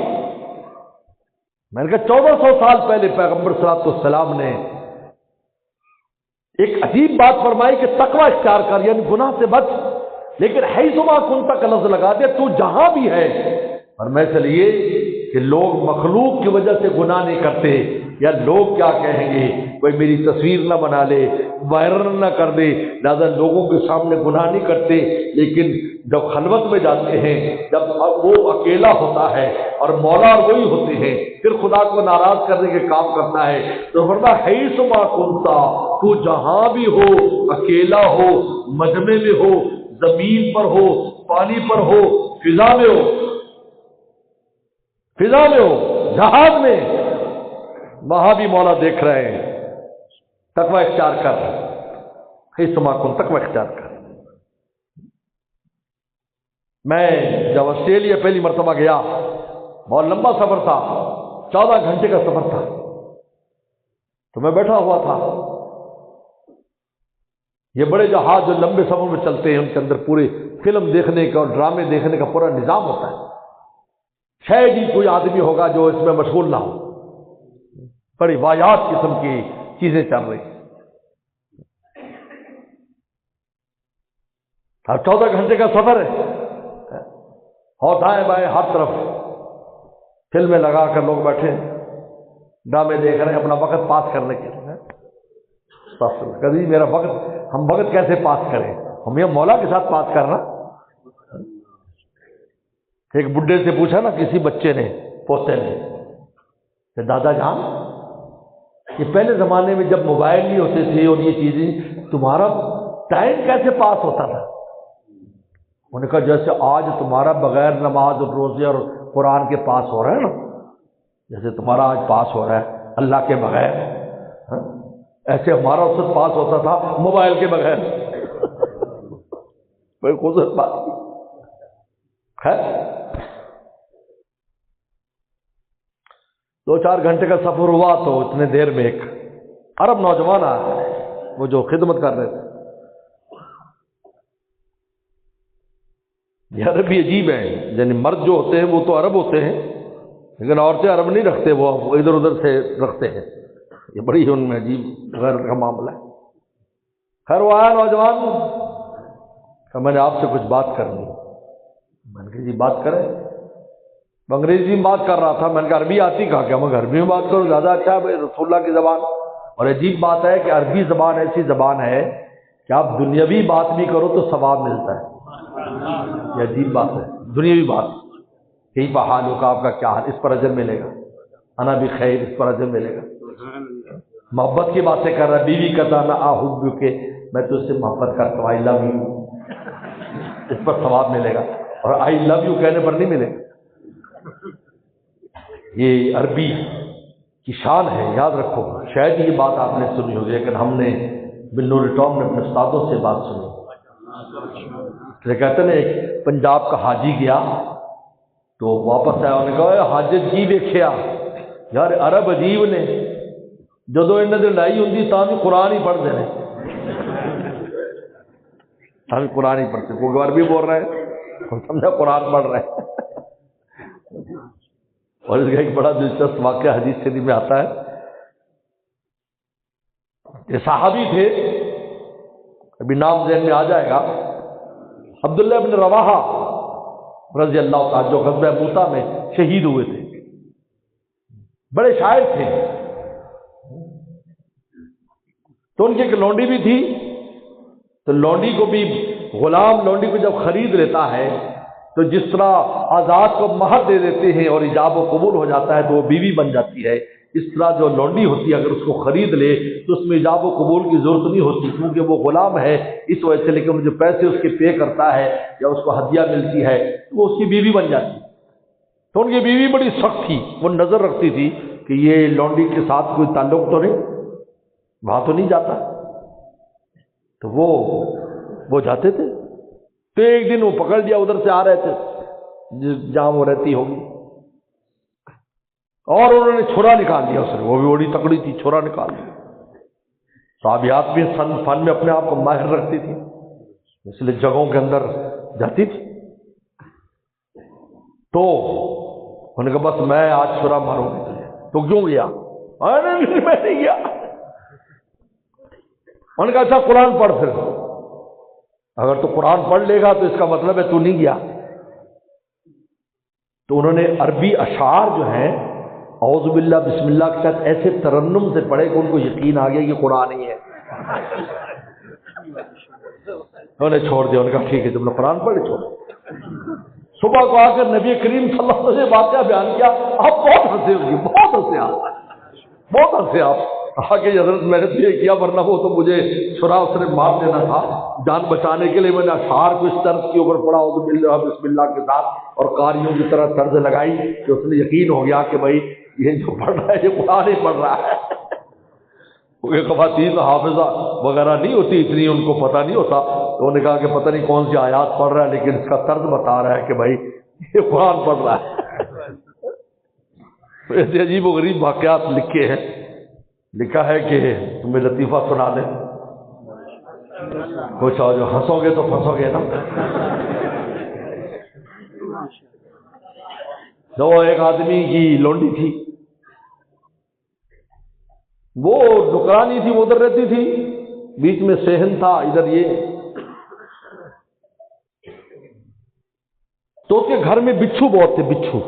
[SPEAKER 1] میں نے کہا 1400 سال پہلے پیغمبر صلی اللہ علیہ وسلم نے ایک عجیب بات فرمائی کہ تقوی اختیار کر، یعنی گناہ سے بچ، لیکن حیثما کنت کا لفظ لگا دیا، تو جہاں بھی ہے۔ اور میں چلیے کہ لوگ مخلوق کی وجہ سے گناہ نہیں کرتے، یا لوگ کیا کہیں گے، کوئی میری تصویر نہ بنا لے، وائرل نہ کر دے، لہذا لوگوں کے سامنے گناہ نہیں کرتے، لیکن جب خلوت میں جاتے ہیں، جب وہ اکیلا ہوتا ہے اور مولا وہی ہوتے ہیں، پھر خدا کو ناراض کرنے کے کام کرتا ہے، تو فرمایا حیثما کنتا، تو جہاں بھی ہو، اکیلا ہو، مجمع میں ہو، زمین پر ہو، پانی پر ہو، فضا میں ہو، فضا میں ہو، جہاز میں، وہاں بھی مولا دیکھ رہے ہیں۔ تقوی اختیار کر، حیثما کن، تقوی اختیار کر۔ میں جب آسٹریلیا پہلی مرتبہ گیا، بہت لمبا سفر تھا، 14 گھنٹے کا سفر تھا، تو میں بیٹھا ہوا تھا. یہ بڑے جہاز جو لمبے سفر میں چلتے ہیں ان کے اندر پورے فلم دیکھنے کا اور ڈرامے دیکھنے کا پورا نظام ہوتا ہے. شاید ہی کوئی آدمی ہوگا جو اس میں مشغول نہ ہو. بڑی واحد قسم کی چیزیں چل رہی ہیں. اور 14 گھنٹے کا سفر ہے اور دائیں بائیں ہر طرف فلمیں لگا کر لوگ بیٹھے ڈرامے دیکھ رہے ہیں اپنا وقت پاس کرنے کے لیے. کبھی میرا وقت ہم وقت کیسے پاس کریں؟ ہم یہ مولا کے ساتھ پاس کرنا. ایک بڈھے سے پوچھا نا کسی بچے نے پوتے نے کہ دادا جان یہ پہلے زمانے میں جب موبائل نہیں ہوتے تھے اور یہ چیزیں تمہارا ٹائم کیسے پاس ہوتا تھا؟ انہوں نے کہا جیسے آج تمہارا بغیر نماز اور روزے اور قرآن کے پاس ہو رہا ہے نا، جیسے تمہارا آج پاس ہو رہا ہے اللہ کے بغیر، ایسے ہمارا اس وقت پاس ہوتا تھا موبائل کے بغیر. کوئی خوبصورت بات ہے. 2-4 گھنٹے کا سفر ہوا تو اتنے دیر میں ایک عرب نوجوان آیا، وہ جو خدمت کر رہے تھے. یہ عربی عجیب ہے، یعنی مرد جو ہوتے ہیں وہ تو عرب ہوتے ہیں لیکن عورتیں عرب نہیں رکھتے، وہ ادھر ادھر سے رکھتے ہیں. یہ بڑی ان میں عجیب غیر کا معاملہ ہے. خیر وہ آیا نوجوان کہ میں نے آپ سے کچھ بات کرنی. میں نے کہا جی بات کریں. میں انگریزی میں بات کر رہا تھا. میں نے کہا عربی آتی؟ کہا کہ میں عربی میں بات کروں زیادہ اچھا ہے رسول اللہ کی زبان. اور عجیب بات ہے کہ عربی زبان ایسی زبان ہے کہ آپ دنیاوی بات بھی کرو تو ثواب ملتا ہے. یہ عجیب بات ہے. دنیاوی بات کئی حال کا آپ کا کیا حال، اس پر اجر ملے گا. انا بھی خیر، اس پر اجر ملے گا. محبت کی باتیں کر رہا ہے. بیوی کا تانا احب کے، میں تو اس سے محبت کرتا ہوں، آئی لو یو، اس پر ثواب ملے گا. اور آئی لو یو کہنے پر نہیں ملے گا. یہ عربی کی شان ہے، یاد رکھو. شاید یہ بات آپ نے سنی ہوگی لیکن ہم نے بنور ٹام نے اپنے استادوں سے بات سنی. کہتے ہیں ایک پنجاب کا حاجی گیا تو واپس آیا. انہوں نے کہا حاجت جی دیکھیا یار عرب عجیب نے، جدو انہوں نے لڑائی ہوتی تا بھی قرآن ہی پڑھتے ہیں، تا بھی قرآن ہی پڑھتے. کوئی عربی بول رہے ہیں سمجھا قرآن پڑھ رہے ہیں. اور اس کا ایک بڑا دلچسپ واقعہ حدیث شریف میں آتا ہے. یہ صحابی تھے، ابھی نام ذہن میں آ جائے گا، عبداللہ ابن رواحہ رضی اللہ تعالیٰ، جو غزوہ موتا میں شہید ہوئے تھے. بڑے شاعر تھے. تو ان کی ایک لونڈی بھی تھی. تو لونڈی کو بھی غلام لونڈی کو جب خرید لیتا ہے تو جس طرح آزاد کو مہر دے دیتے ہیں اور ایجاب و قبول ہو جاتا ہے تو وہ بیوی بن جاتی ہے، اس طرح جو لونڈی ہوتی ہے اگر اس کو خرید لے تو اس میں ایجاب و قبول کی ضرورت نہیں ہوتی کیونکہ وہ غلام ہے اس وجہ سے. لیکن جو پیسے اس کے پے کرتا ہے یا اس کو ہدیہ ملتی ہے تو وہ اس کی بیوی بن جاتی ہے. تو ان کی بیوی بڑی سخت تھی، وہ نظر رکھتی تھی کہ یہ لونڈی کے ساتھ کوئی تعلق تو نہیں، وہاں تو نہیں جاتا. تو وہ جاتے تھے. تو ایک دن وہ پکڑ لیا، ادھر سے آ رہے تھے جہاں وہ رہتی ہوگی، اور انہوں نے چھرا نکال دیا. اس نے، وہ بھی بڑی تکڑی تھی، چھرا نکال دیا. صحابیات بھی فن میں اپنے آپ کو ماہر رکھتی تھی، اس لیے جگہوں کے اندر جاتی تھی. تو انہوں نے کہا بس میں آج چھرا ماروں گی تجھے. تو کیوں گیا؟ میں نہیں گیا. انہوں نے کہا اچھا قرآن پڑھ پھر. اگر تو قرآن پڑھ لے گا تو اس کا مطلب ہے تو نہیں گیا. تو انہوں نے عربی اشعار جو ہیں اعوذ باللہ بسم اللہ کے ساتھ ایسے ترنم سے پڑھے کہ ان کو یقین آ گیا کہ قرآن ہی ہے. انہوں نے چھوڑ دیا. انہوں نے کہا ٹھیک ہے تم نے قرآن پڑھ چھوڑ. صبح کو آ کر نبی کریم صلی اللہ علیہ وسلم سے واقعہ بیان کیا. آپ بہت ہنسے ہوگی، بہت ہنسے آپ، بہت ہنسے آپ. کہا کہ حضرت میں نے تو یہ کیا ورنہ وہ تو مجھے چھرا اس نے مار دینا تھا. جان بچانے کے لیے میں نے اشعار کو اس طرز کے اوپر پڑھا اعوذ باللہ بسم اللہ کے ساتھ اور قاریوں کی طرح طرز لگائی کہ اس نے یقین ہو گیا کہ بھائی یہ جو پڑھ رہا ہے یہ قرآن ہی پڑھ رہا ہے. کیونکہ خواتین حافظہ وغیرہ نہیں ہوتی اتنی، ان کو پتہ نہیں ہوتا. تو انہوں نے کہا کہ پتہ نہیں کون سی آیات پڑھ رہا ہے لیکن اس کا طرز بتا رہا ہے کہ بھائی یہ قرآن پڑھ رہا ہے. ایسے عجیب و غریب واقعات لکھے ہیں. لکھا ہے کہ تمہیں لطیفہ سنا دیں، کچھ اور جو ہنسو گے تو پھنسو گے نا۔ تو ایک آدمی کی لونڈی تھی، وہ نکرانی تھی، وہ ادھر رہتی تھی، بیچ میں صحن تھا ادھر یہ، تو اس کے گھر میں بچھو بہت تھے، بچھو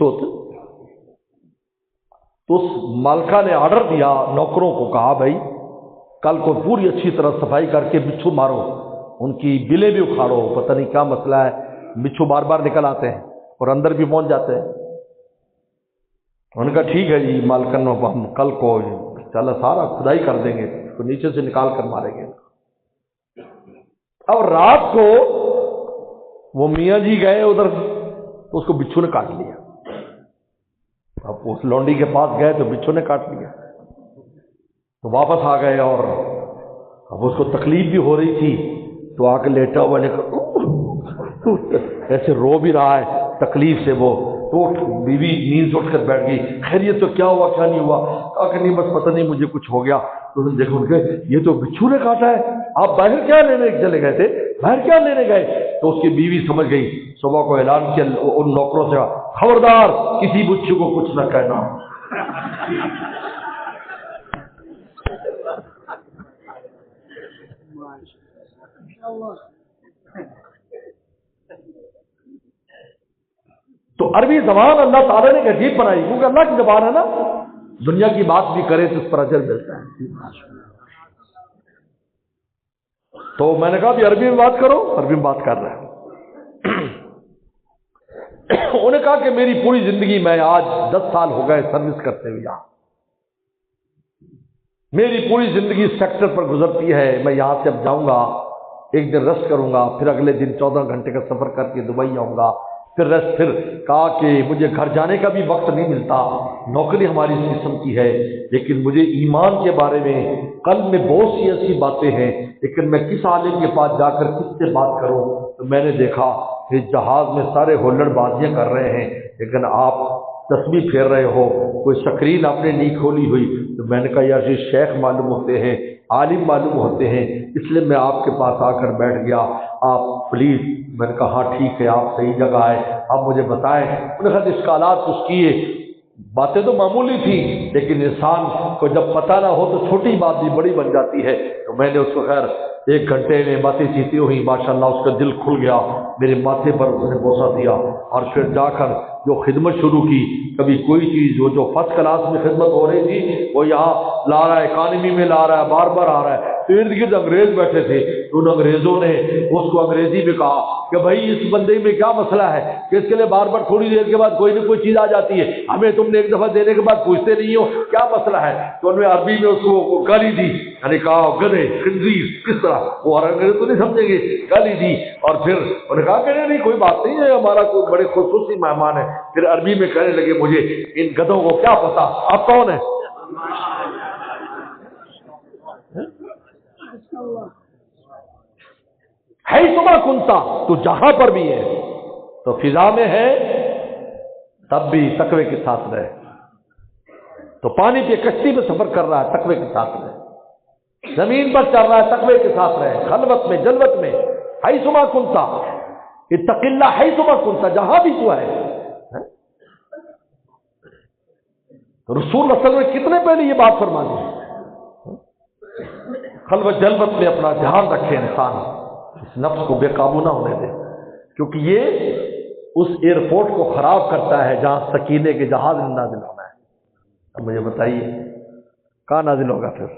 [SPEAKER 1] ہوتے۔ تو اس مالکہ نے آرڈر دیا، نوکروں کو کہا بھائی کل کو پوری اچھی طرح صفائی کر کے بچھو مارو، ان کی بلیں بھی اکھاڑو، پتہ نہیں کیا مسئلہ ہے، بچھو بار بار نکل آتے ہیں اور اندر بھی پہنچ جاتے ہیں۔ ان کا ٹھیک ہے جی مالکن، ہم کل کو چل سارا کھدائی کر دیں گے، تو نیچے سے نکال کر ماریں گے۔ اب رات کو وہ میاں جی گئے ادھر، تو اس کو بچھو نے کاٹ لیا۔ اب اس لونڈی کے پاس گئے تو بچھو نے کاٹ لیا، تو واپس آ گئے، اور اب اس کو تکلیف بھی ہو رہی تھی، تو آ کے لیٹا ہوا ایسے رو بھی رہا ہے تکلیف سے، وہ اٹھ، بیوی نیند سے اٹھ کر بیٹھ گئی، خیریت تو کیا ہوا کیا نہیں ہوا؟ کہا کہ نہیں بس پتہ نہیں مجھے کچھ ہو گیا۔ تو انہوں نے دیکھا، ان کے یہ تو بچھو نے کاٹا ہے، آپ باہر کیا لینے چلے گئے تھے؟ باہر کیا لینے گئے؟ تو اس کی بیوی سمجھ گئی، صبح کو اعلان کیا ان نوکروں سے، خبردار کسی بچھو کو کچھ نہ کہنا۔ تو عربی زبان اللہ تعالیٰ نے ایک عجیب بنائی، کیونکہ اللہ کی زبان ہے نا، دنیا کی بات بھی کرے تو اس پر اجر ملتا ہے۔ تو میں نے کہا بھی عربی میں بات کرو، عربی میں بات کر رہا ہے۔ انہوں نے کہا کہ میری پوری زندگی، میں آج 10 سال ہو گئے سروس کرتے ہوئے یہاں، میری پوری زندگی اس سیکٹر پر گزرتی ہے، میں یہاں سے اب جاؤں گا، ایک دن ریسٹ کروں گا، پھر اگلے دن 14 گھنٹے کا سفر کر کے دبئی آؤں گا، پھر ریسٹ۔ پھر کہا کہ مجھے گھر جانے کا بھی وقت نہیں ملتا، نوکری ہماری اس قسم کی ہے، لیکن مجھے ایمان کے بارے میں قلب میں بہت سی ایسی باتیں ہیں، لیکن میں کس عالم کے پاس جا کر کس سے بات کروں؟ تو میں نے دیکھا کہ جہاز میں سارے ہولڑ بازیاں کر رہے ہیں، لیکن آپ تسبیح پھیر رہے ہو، کوئی سکرین آپ نے نہیں کھولی ہوئی۔ تو میں نے کہا یار یہ شیخ معلوم ہوتے ہیں، عالم معلوم ہوتے ہیں، اس لیے میں آپ کے پاس آ کر بیٹھ گیا، آپ پلیز۔ میں نے کہا ہاں ٹھیک ہے، آپ صحیح جگہ آئے، آپ مجھے بتائیں۔ انہوں نے کہا اشکالات کچھ کیے، باتیں تو معمولی تھی، لیکن انسان کو جب پتہ نہ ہو تو چھوٹی بات بھی بڑی بن جاتی ہے۔ تو میں نے اس کو خیر 1 گھنٹے میں باتیں چیتی ہوئی، ماشاءاللہ اس کا دل کھل گیا، میرے ماتھے پر اس نے بوسہ دیا، اور پھر جا کر جو خدمت شروع کی۔ کبھی کوئی چیز جو فرسٹ کلاس میں خدمت ہو رہی تھی وہ یہاں لا رہا ہے، اکانومی میں لا رہا ہے، بار بار آ رہا ہے۔ تو ارد گرد انگریز بیٹھے تھے، تو ان انگریزوں نے اس کو انگریزی میں کہا کہ بھائی اس بندے میں کیا مسئلہ ہے کہ اس کے لیے بار بار تھوڑی دیر کے بعد کوئی نہ کوئی چیز آ جاتی ہے، ہمیں تم نے 1 دفعہ دینے کے بعد پوچھتے نہیں ہو، کیا مسئلہ ہے؟ تو انہوں نے عربی میں اس کو گالی دی، یعنی کہا گدھے، خنزیر، کس طرح، وہ انگریز تو نہیں سمجھیں گے، گالی دی۔ اور پھر انہوں نے کہا کہ نہیں کوئی بات نہیں ہے، ہمارا کوئی بڑے خصوصی مہمان ہے۔ پھر عربی میں کہنے لگے مجھے ان گدھوں کو کیا پتا آپ کون ہیں؟ ہے صبح کنتا، تو جہاں پر بھی ہے، تو فضا میں ہے تب بھی تقوی کے ساتھ رہے، تو پانی کی کشتی میں سفر کر رہا ہے تقوی کے ساتھ رہے، زمین پر چل رہا ہے تقوی کے ساتھ رہے، خلوت میں جلوت میں، ہے صبح کنتا، اتق اللہ ہے صبح کنتا، جہاں بھی تو ہے۔ تو رسول اللہ صلی اللہ علیہ وسلم نے کتنے پہلے یہ بات فرما دی، خلوت جلوت میں اپنا دھیان رکھے انسان، اس نفس کو بے قابو نہ ہونے دے، کیونکہ یہ اس ایئرپورٹ کو خراب کرتا ہے جہاں سکینے کے جہاز میں نازل ہونا ہے۔ اب مجھے بتائیے کہاں نازل ہوگا پھر؟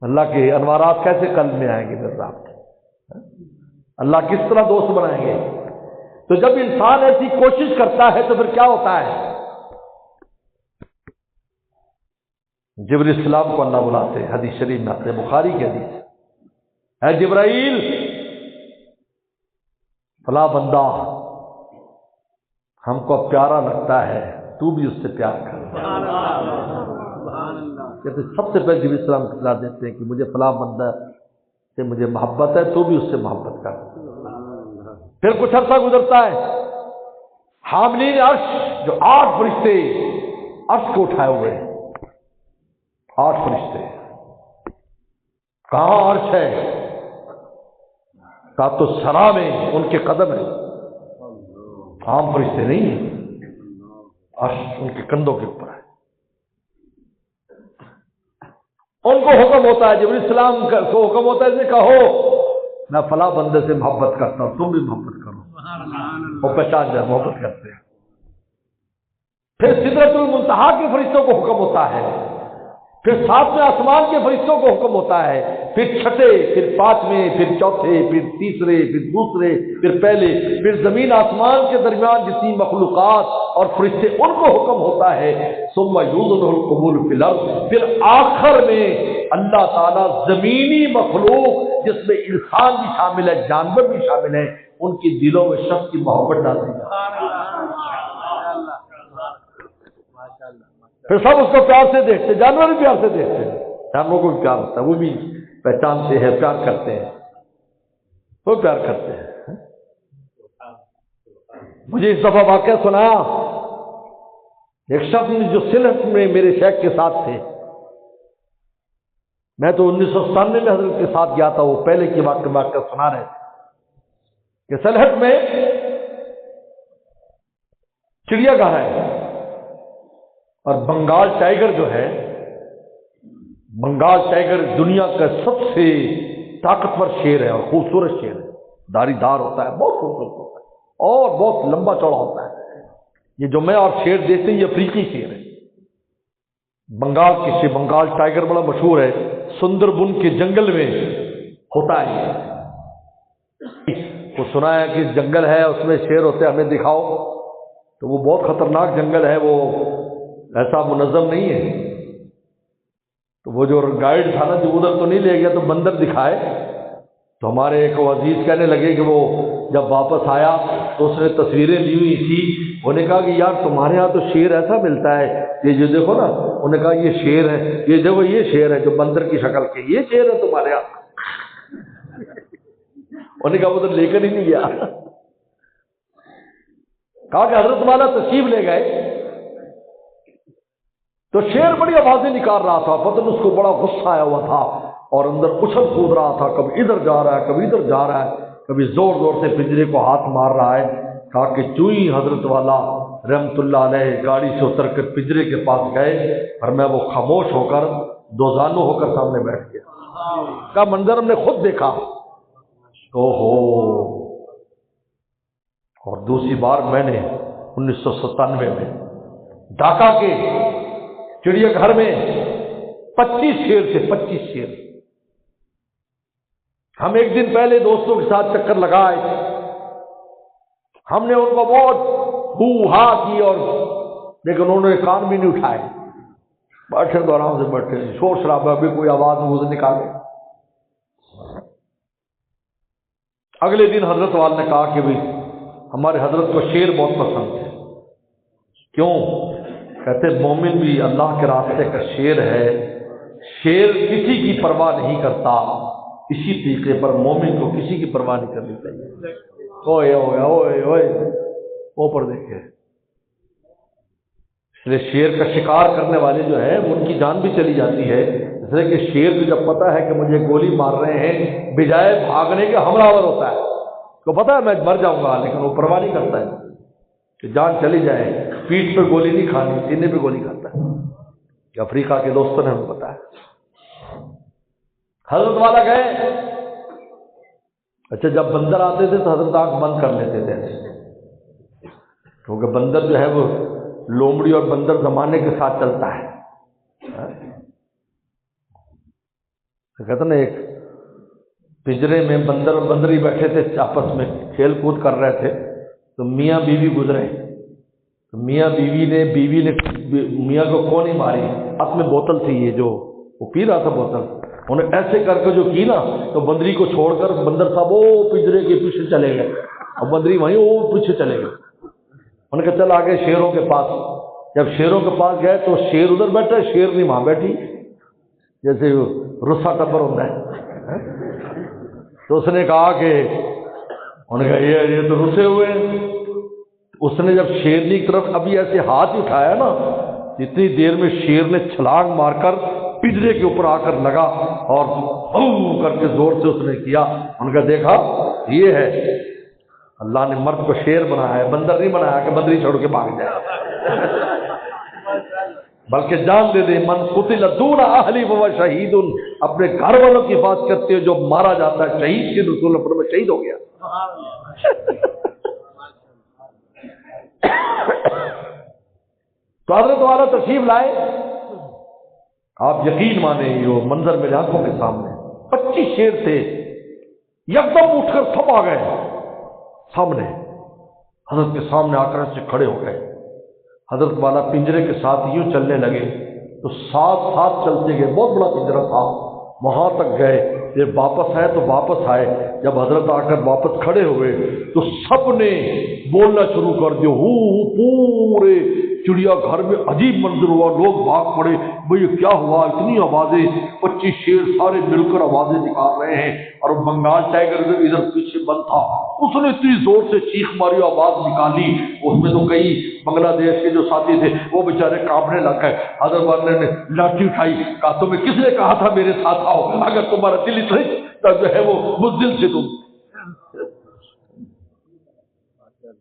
[SPEAKER 1] اللہ کے انوارات کیسے قلب میں آئیں گے پھر آپ کے؟ اللہ کس طرح دوست بنائیں گے؟ تو جب انسان ایسی کوشش کرتا ہے تو پھر کیا ہوتا ہے؟ جبرائیل السلام کو اللہ بلاتے ہیں، حدیث شریف میں آتے ہیں، بخاری کی حدیث، اے جبرائیل فلاں بندہ ہم کو پیارا لگتا ہے، تو بھی اس سے پیار کر۔ کہتے سب سے پہلے جبرائیل السلام اطلاع دیتے ہیں کہ مجھے فلاں بندہ سے مجھے محبت ہے، تو بھی اس سے محبت کر۔ پھر کچھ عرصہ گزرتا ہے، حاملین عرش جو 8 فرشتے عرش کو اٹھائے ہوئے ہیں 8 فرشتے. کہاں عرش ہے؟ تو سرا میں ان کے قدم ہیں. عام فرشتے نہیں ہیں، عرش ان کے کندھوں کے اوپر ہے. ان کو حکم ہوتا ہے، جبرائیل السلام کو حکم ہوتا ہے کہ کہو میں فلاں بندے سے محبت کرتا ہوں، تم بھی محبت کرو. وہ پہچان جائے محبت کرتے ہیں. پھر سدرۃ المنتہا کے فرشتوں کو حکم ہوتا ہے، پھر 7ویں آسمان کے فرشتوں کو حکم ہوتا ہے، پھر 6، پھر 5ویں، پھر 4، پھر 3، پھر 2، پھر پہلے، پھر زمین آسمان کے درمیان جتنی مخلوقات اور فرشتے ان کو حکم ہوتا ہے. ثم یوضع القبول فی الارض، پھر آخر میں اللہ تعالیٰ زمینی مخلوق جس میں انسان بھی شامل ہے، جانور بھی شامل ہیں، ان کی دلوں میں شک کی محبت ڈالتی ہے. پھر سب اس کو پیار سے دیکھتے، جانور بھی پیار سے دیکھتے ہیں، جانوروں کو بھی پیار ہوتا ہے، وہ بھی پہچانتے ہیں، پیار کرتے ہیں، وہ پیار کرتے ہیں. مجھے اس دفعہ واقعہ سنایا ایک شخص نے جو سلہٹ میں میرے شیخ کے ساتھ تھے. میں تو 1997 میں حضرت کے ساتھ گیا تھا، وہ پہلے کی واقعہ سنا رہے تھے کہ سلہٹ میں چڑیا گھر ہے اور بنگال ٹائیگر جو ہے، بنگال ٹائیگر دنیا کا سب سے طاقتور شیر ہے اور خوبصورت شیر ہے. داری دار ہوتا ہے، بہت خوبصورت ہوتا ہے اور بہت لمبا چوڑا ہوتا ہے. یہ جو میں اور شیر دیکھتے ہیں یہ افریقی شیر ہے. بنگال کے شیر، بنگال ٹائیگر بڑا مشہور ہے، سندر بن کے جنگل میں ہوتا ہے. وہ سنا ہے کہ جنگل ہے اس میں شیر ہوتے ہیں، ہمیں دکھاؤ. تو وہ بہت خطرناک جنگل ہے، وہ ایسا منظم نہیں ہے. تو وہ جو گائیڈ تھا نا جو ادھر تو نہیں لے گیا، تو بندر دکھائے. تو ہمارے ایک عزیز کہنے لگے کہ وہ جب واپس آیا تو اس نے تصویریں لی ہوئی تھی. انہوں نے کہا کہ یار تمہارے ہاں تو شیر ایسا ملتا ہے، یہ جو دیکھو نا. انہوں نے کہا یہ شیر ہے، یہ دیکھو یہ شیر ہے جو بندر کی شکل کے، یہ شیر ہے تمہارے ہاں. انہوں نے کہا وہ تو لے کر ہی نہیں گیا. کہا کہ حضرت والا تشریف لے گئے تو شیر بڑی آوازیں نکال رہا تھا. پتہ نہیں اس کو بڑا غصہ آیا ہوا تھا اور اندر اچھل کود رہا تھا، کبھی ادھر جا رہا ہے، کبھی ادھر جا رہا ہے، کبھی زور زور سے پنجرے کو ہاتھ مار رہا ہے. کہا کہ چوئی حضرت والا رحمت اللہ علیہ گاڑی سے اتر کر پنجرے کے پاس گئے اور میں وہ خاموش ہو کر دوزانو ہو کر سامنے بیٹھ گیا. کا منظر ہم نے خود دیکھا. اور دوسری بار میں نے 1997 میں ڈھاکہ کے چڑیا گھر میں 25 شیر تھے، 25 شیر. ہم ایک دن پہلے دوستوں کے ساتھ چکر لگائے، ہم نے ان کو بہت ہو ہا کی اور لیکن انہوں نے کان بھی نہیں اٹھائے. بیٹھے تو آرام سے بیٹھے، شور شرابہ بھی کوئی آواز منہ سے نکالے. اگلے دن حضرت والا نے کہا کہ بھائی ہمارے حضرت کو شیر بہت پسند ہے. کیوں؟ کہتے مومن بھی اللہ کے راستے کا شیر ہے. شیر کسی کی پرواہ نہیں کرتا، اسی طریقے پر مومن کو کسی کی پرواہ نہیں کرنی چاہیے. اوئے اوئے اوئے اوئے اوپر دیکھے. اس لیے شیر کا شکار کرنے والے جو ہیں ان کی جان بھی چلی جاتی ہے. اس لیے کہ شیر کو جب پتہ ہے کہ مجھے گولی مار رہے ہیں، بجائے بھاگنے کے حملہ آور ہوتا ہے. کو پتہ ہے میں مر جاؤں گا، لیکن وہ پرواہ نہیں کرتا ہے کہ جان چلی جائے. پیٹھ پہ گولی نہیں کھانی، سینے پہ گولی کھاتا ہے. کہ افریقہ کے دوستوں نے ہمیں پتا ہے. حضرت والا گئے. اچھا جب بندر آتے تھے تو حضرت آنکھ بند کر لیتے تھے، کیونکہ بندر جو ہے وہ لومڑی اور بندر زمانے کے ساتھ چلتا ہے. کہتے نا ایک پنجرے میں بندر اور بندری بیٹھے تھے، آپس میں کھیل کود کر رہے تھے. تو میاں بیوی گزرے. تو میاں بیوی نے میاں کو کون نہیں ماری. ہاتھ میں بوتل تھی، یہ جو وہ پی رہا تھا بوتل، انہیں ایسے کر کے جو کی نا تو بندری کو چھوڑ کر بندر صاحب وہ پنجرے کے پیچھے چلے گئے اور بندری وہیں وہ پیچھے چلے گئے. انہوں نے کہا چل آگے شیروں کے پاس. جب شیروں کے پاس گئے تو شیر ادھر بیٹھا، شیر نہیں وہاں بیٹھی، جیسے رسا ٹبر ہوتا ہے. تو اس نے کہا کہ انہوں نے کہا یہ تو رسے ہوئے ہیں. اس نے جب شیرنی کی طرف ابھی ایسے ہاتھ اٹھایا نا اتنی دیر میں شیر نے چھلانگ مار کر پنجرے کے اوپر آ کر لگا اور کر کے زور سے اس نے کیا. ان کا دیکھا یہ ہے اللہ نے مرد کو شیر بنایا ہے، بندر نہیں بنایا کہ بندری چھوڑ کے بھاگ جائے، بلکہ جان دے دے. من قتل دون اہلی وهو شہید، اپنے گھر والوں کی حفاظت کرتے ہوئے جو مارا جاتا ہے شہید کے رسول اللہ میں شہید ہو گیا. تو حضرت والا تشریف لائے، آپ یقین مانیں یہ منظر میرے آنکھوں کے سامنے. 25 شیر تھے، یکدم اٹھ کر سب آ گئے سامنے، حضرت کے سامنے آ کر سے کھڑے ہو گئے. حضرت والا پنجرے کے ساتھ یوں چلنے لگے تو ساتھ ساتھ چلتے گئے. بہت بڑا پنجرا تھا، وہاں تک گئے. یہ واپس آئے تو واپس آئے، جب حضرت آ کر واپس کھڑے ہوئے تو سب نے بولنا شروع کر دیا. پورے چڑیا گھر میں عجیب منظر ہوا، لوگ بھاگ پڑے، بھئی کیا ہوا، اتنی آوازیں. 25 شیر سارے مل کر آوازیں نکال رہے ہیں. اور بنگال ٹائیگر ادھر پیچھے بند تھا، اس نے اتنی زور سے چیخ ماری، آواز نکالی. اس میں تو کئی بنگلہ دیش کے جو ساتھی تھے وہ بیچارے کانپنے لگ گئے. حضرت والے نے لاٹھی اٹھائی، کہا تمہیں کس نے کہا تھا میرے ساتھ آؤ؟ اگر تمہارا دل اتنا جو ہے وہ بزدل سے تم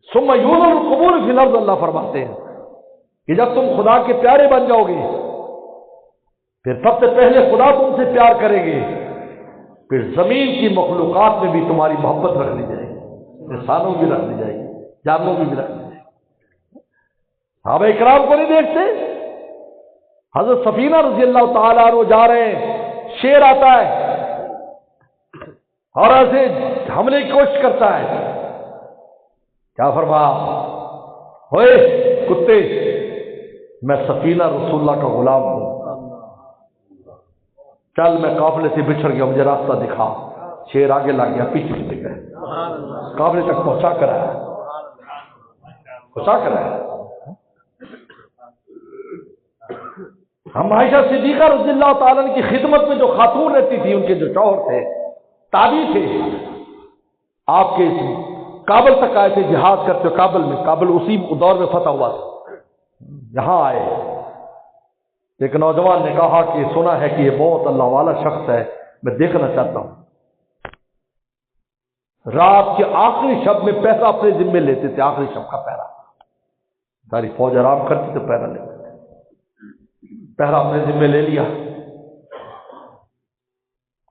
[SPEAKER 1] ثم یوزن القبور فی الارض، اللہ فرماتے ہیں کہ جب تم خدا کے پیارے بن جاؤ گے پھر سب سے پہلے خدا تم سے پیار کریں گے، پھر زمین کی مخلوقات میں بھی تمہاری محبت رکھ لی جائے گی، انسانوں بھی رکھ لی جائے گی، جانوروں بھی رکھ لی جائے گی. صحابہ اکرام کو نہیں دیکھتے؟ حضرت سفینہ رضی اللہ تعالیٰ عنہ جا رہے ہیں، شیر آتا ہے اور ایسے حملے کی کوشش کرتا ہے. کیا فرمایا؟ ہوئے کتے، میں سفینہ رسول اللہ کا غلام ہوں، چل میں قافلے سے بچھڑ گیا، مجھے راستہ دکھا. شیر آگے لگ گیا، پیچھے پیچھے گئے، قافلے تک پہنچا کر آیا. ہم عائشہ صدیقہ رضی اللہ تعالیٰ عنہ کی خدمت میں جو خاتون رہتی تھی، ان کے جو شوہر تھے تابعی تھے، آپ کے کابل تک آئے تھے جہاد کرتے. کابل میں، کابل اسی دور میں فتح ہوا تھا. یہاں آئے، ایک نوجوان نے کہا کہ سنا ہے کہ یہ بہت اللہ والا شخص ہے، میں دیکھنا چاہتا ہوں. رات کے آخری شب میں پہرا اپنے ذمے لیتے تھے، آخری شب کا پہرا. ساری فوج آرام کرتی تو پہرا لیتے، پہرا اپنے ذمے لے لیا.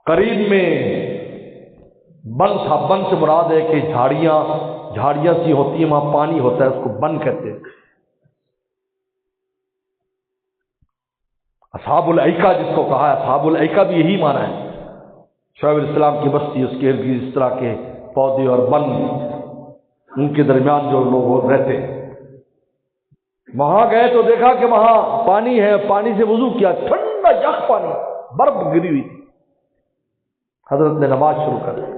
[SPEAKER 1] قریب میں بن تھا، بن سے مراد ہے کہ جھاڑیاں سی ہوتی ہیں، وہاں پانی ہوتا ہے، اس کو بن کہتے ہیں. اصحاب الایکا جس کو کہا ہے، اصحاب الایکا بھی یہی معنی ہے. شعیب علیہ السلام کی بستی، اس کے اس طرح کے پودے اور بن، ان کے درمیان جو لوگ رہتے. وہاں گئے تو دیکھا کہ وہاں پانی ہے، پانی سے وضو کیا، ٹھنڈا یخ پانی، برف گری ہوئی تھی. حضرت نے نماز شروع کر دی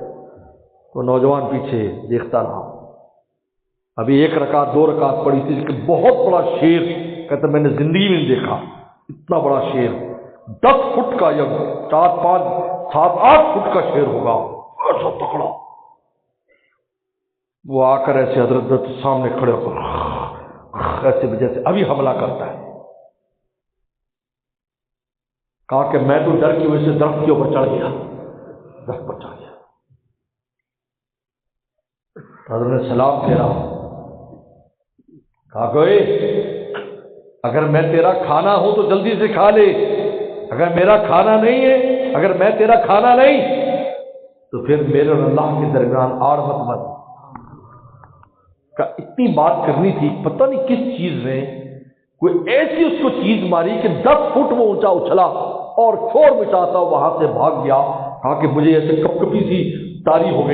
[SPEAKER 1] تو نوجوان پیچھے دیکھتا رہا. ابھی 1 رکعت 2 رکعت پڑی تھی کہ بہت بڑا شیر، کہتا میں نے زندگی میں نہیں دیکھا اتنا بڑا شیر. 10 فٹ کا، یا 4 5 7 8 فٹ کا شیر ہوگا، ایسا تکڑا. وہ آ کر ایسے حضرت سامنے کھڑے ہو کر ایسے جیسے ابھی حملہ کرتا ہے. کہا کہ میں تو ڈر کی وجہ سے درخت کے اوپر چڑھ گیا، درخت پر چڑھ گیا. حضرت نے سلام پھیرا، کہا کہ اگر میں تیرا کھانا ہوں تو جلدی سے کھا لے، اگر میرا کھانا نہیں ہے، اگر میں تیرا کھانا نہیں تو پھر میرے اور اللہ کے درمیان آڑ مت بن. اتنی بات کرنی تھی، پتہ نہیں کس چیز نے کوئی ایسی اس کو چیز ماری کہ 10 فٹ وہ اونچا اچھلا اور شور مچاتا وہاں سے بھاگ گیا. کہا کہ مجھے ایسے کپکپی سی تاری ہو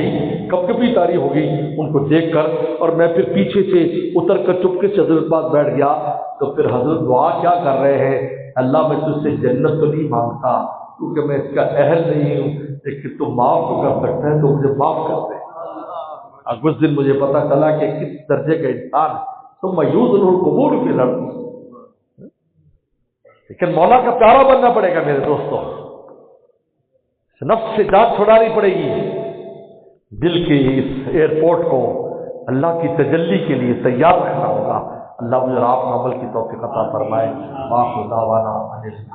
[SPEAKER 1] گئی ان کو دیکھ کر، اور میں پھر پیچھے سے اتر کر چپکے سے حضرت پاس بیٹھ گیا. تو پھر حضرت دعا کیا کر رہے ہیں؟ اللہ میں تجھ سے جنت تو نہیں مانگتا کیونکہ میں اس کا اہل نہیں ہوں، لیکن تو معاف تو کر سکتا ہے تو مجھے معاف کر دے. اب کچھ دن مجھے پتا چلا کہ کس درجے کا انسان تو میوز القبور کی لڑکی. لیکن مولا کا پیارا بننا پڑے گا میرے دوستوں، نفس سے جان چھڑانی پڑے گی. دل کے اس ایئرپورٹ کو اللہ کی تجلی کے لیے تیار رکھنا ہوگا، اللہ مجھے اور آپ کو عمل کی توفیق عطا فرمائے۔ آخر دعوانا